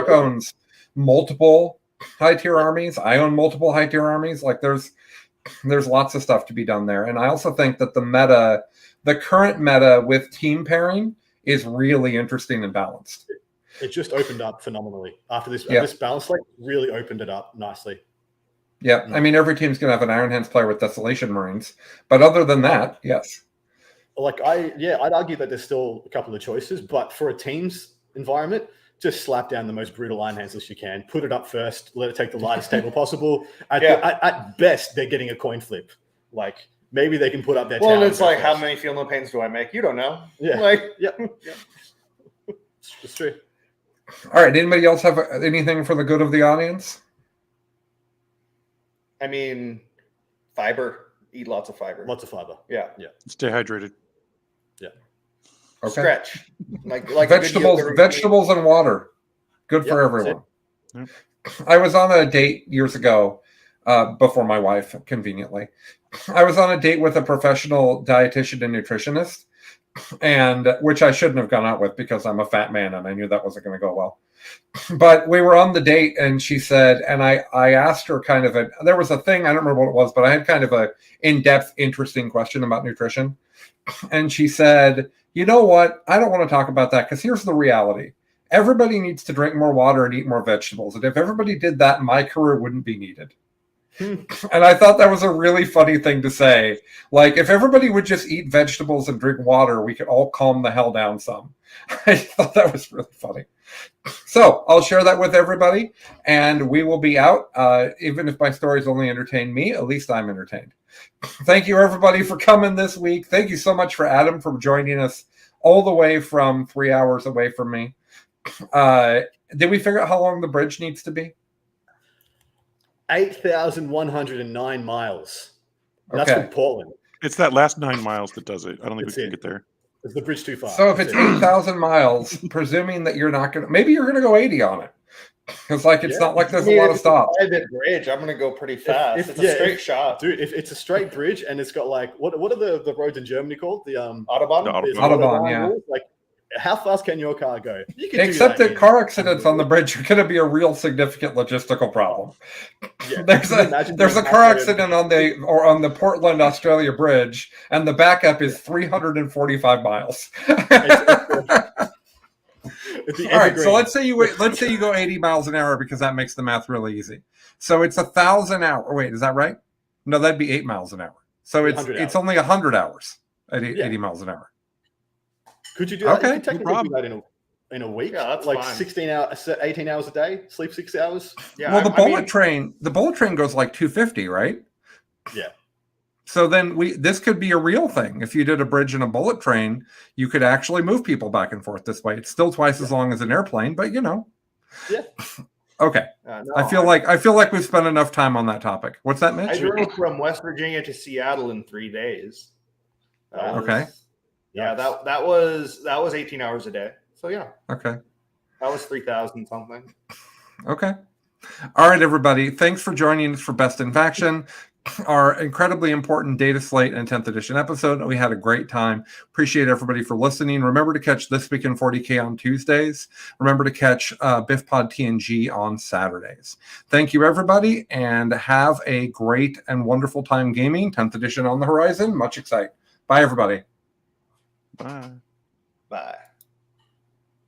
owns multiple high-tier armies. I own multiple high-tier armies. Like, there's lots of stuff to be done there. And I also think that the current meta with team pairing is really interesting and balanced. It just opened up phenomenally after this. This balance slate really opened it up nicely. Yeah, I mean, every team's going to have an Iron Hands player with Desolation Marines, but other than that, yes. Like I'd argue that there's still a couple of choices, but for a team's environment, just slap down the most brutal Iron Hands list you can, put it up first, let it take the lightest table possible. At best, they're getting a coin flip. Like maybe they can put up their. Well, and it's like, how many Feel No Pains do I make? You don't know. Yeah, it's true. All right. Anybody else have anything for the good of the audience? I mean, fiber. Eat lots of fiber. Lots of fiber. Yeah. Stay hydrated. Yeah. Okay. Stretch. Like vegetables and water. Good for everyone. Yep. I was on a date years ago, before my wife, conveniently. I was on a date with a professional dietitian and nutritionist, and which I shouldn't have gone out with because I'm a fat man and I knew that wasn't going to go well. But we were on the date and she said, and I asked her kind of there was a thing, I don't remember what it was, but I had kind of a in-depth, interesting question about nutrition. And she said, you know what? I don't want to talk about that because here's the reality. Everybody needs to drink more water and eat more vegetables. And if everybody did that, my career wouldn't be needed. And I thought that was a really funny thing to say. Like, if everybody would just eat vegetables and drink water, we could all calm the hell down some. I thought that was really funny. So I'll share that with everybody, and we will be out. Even if my stories only entertain me, at least I'm entertained. Thank you, everybody, for coming this week. Thank you so much for Adam for joining us all the way from 3 hours away from me. Did we figure out how long the bridge needs to be? 8,109 miles. And that's Okay. from Portland. It's that last 9 miles that does it. I don't think That's we can it. get there. Is the bridge too far? So if it's That's it. 8,000 miles, presuming that you're not going to, maybe you're going to go 80 on it. Because it's not like there's a lot of stops. Private bridge, I'm gonna go pretty fast. It's a straight shot, dude. If it's a straight bridge and it's got like what are the roads in Germany called? The Autobahn. The Autobahn, yeah. rules. Like, how fast can your car go? You can Except do that car accidents on the bridge are going to be a real significant logistical problem. Yeah. There's a car accident on the Portland Australia Bridge, and the backup is 345 miles. All right, so let's say you go 80 miles an hour because that makes the math really easy. So it's 1,000 hours. Wait, is that right? No, that'd be 8 miles an hour. So it's only 100 hours at 80 miles an hour. Could you do that? Okay, You could technically do that in a week. Yeah, that's like fine. 16 hours, 18 hours a day, sleep 6 hours. Yeah. Well, the bullet train goes like 250, right? Yeah. So then this could be a real thing. If you did a bridge and a bullet train, you could actually move people back and forth this way. It's still twice as long as an airplane, but Yeah. Okay. I feel like we've spent enough time on that topic. What's that, Mitch? I drove from West Virginia to Seattle in 3 days. Okay. Yeah, that was 18 hours a day. So yeah. Okay. That was 3,000 something. Okay. All right, everybody. Thanks for joining us for Best in Faction, our incredibly important Data Slate and 10th edition episode. We had a great time. Appreciate everybody for listening. Remember to catch This Week in 40K on Tuesdays. Remember to catch BIFPOD TNG on Saturdays. Thank you, everybody, and have a great and wonderful time gaming. 10th edition on the horizon. Much excitement. Bye, everybody. Bye. Bye.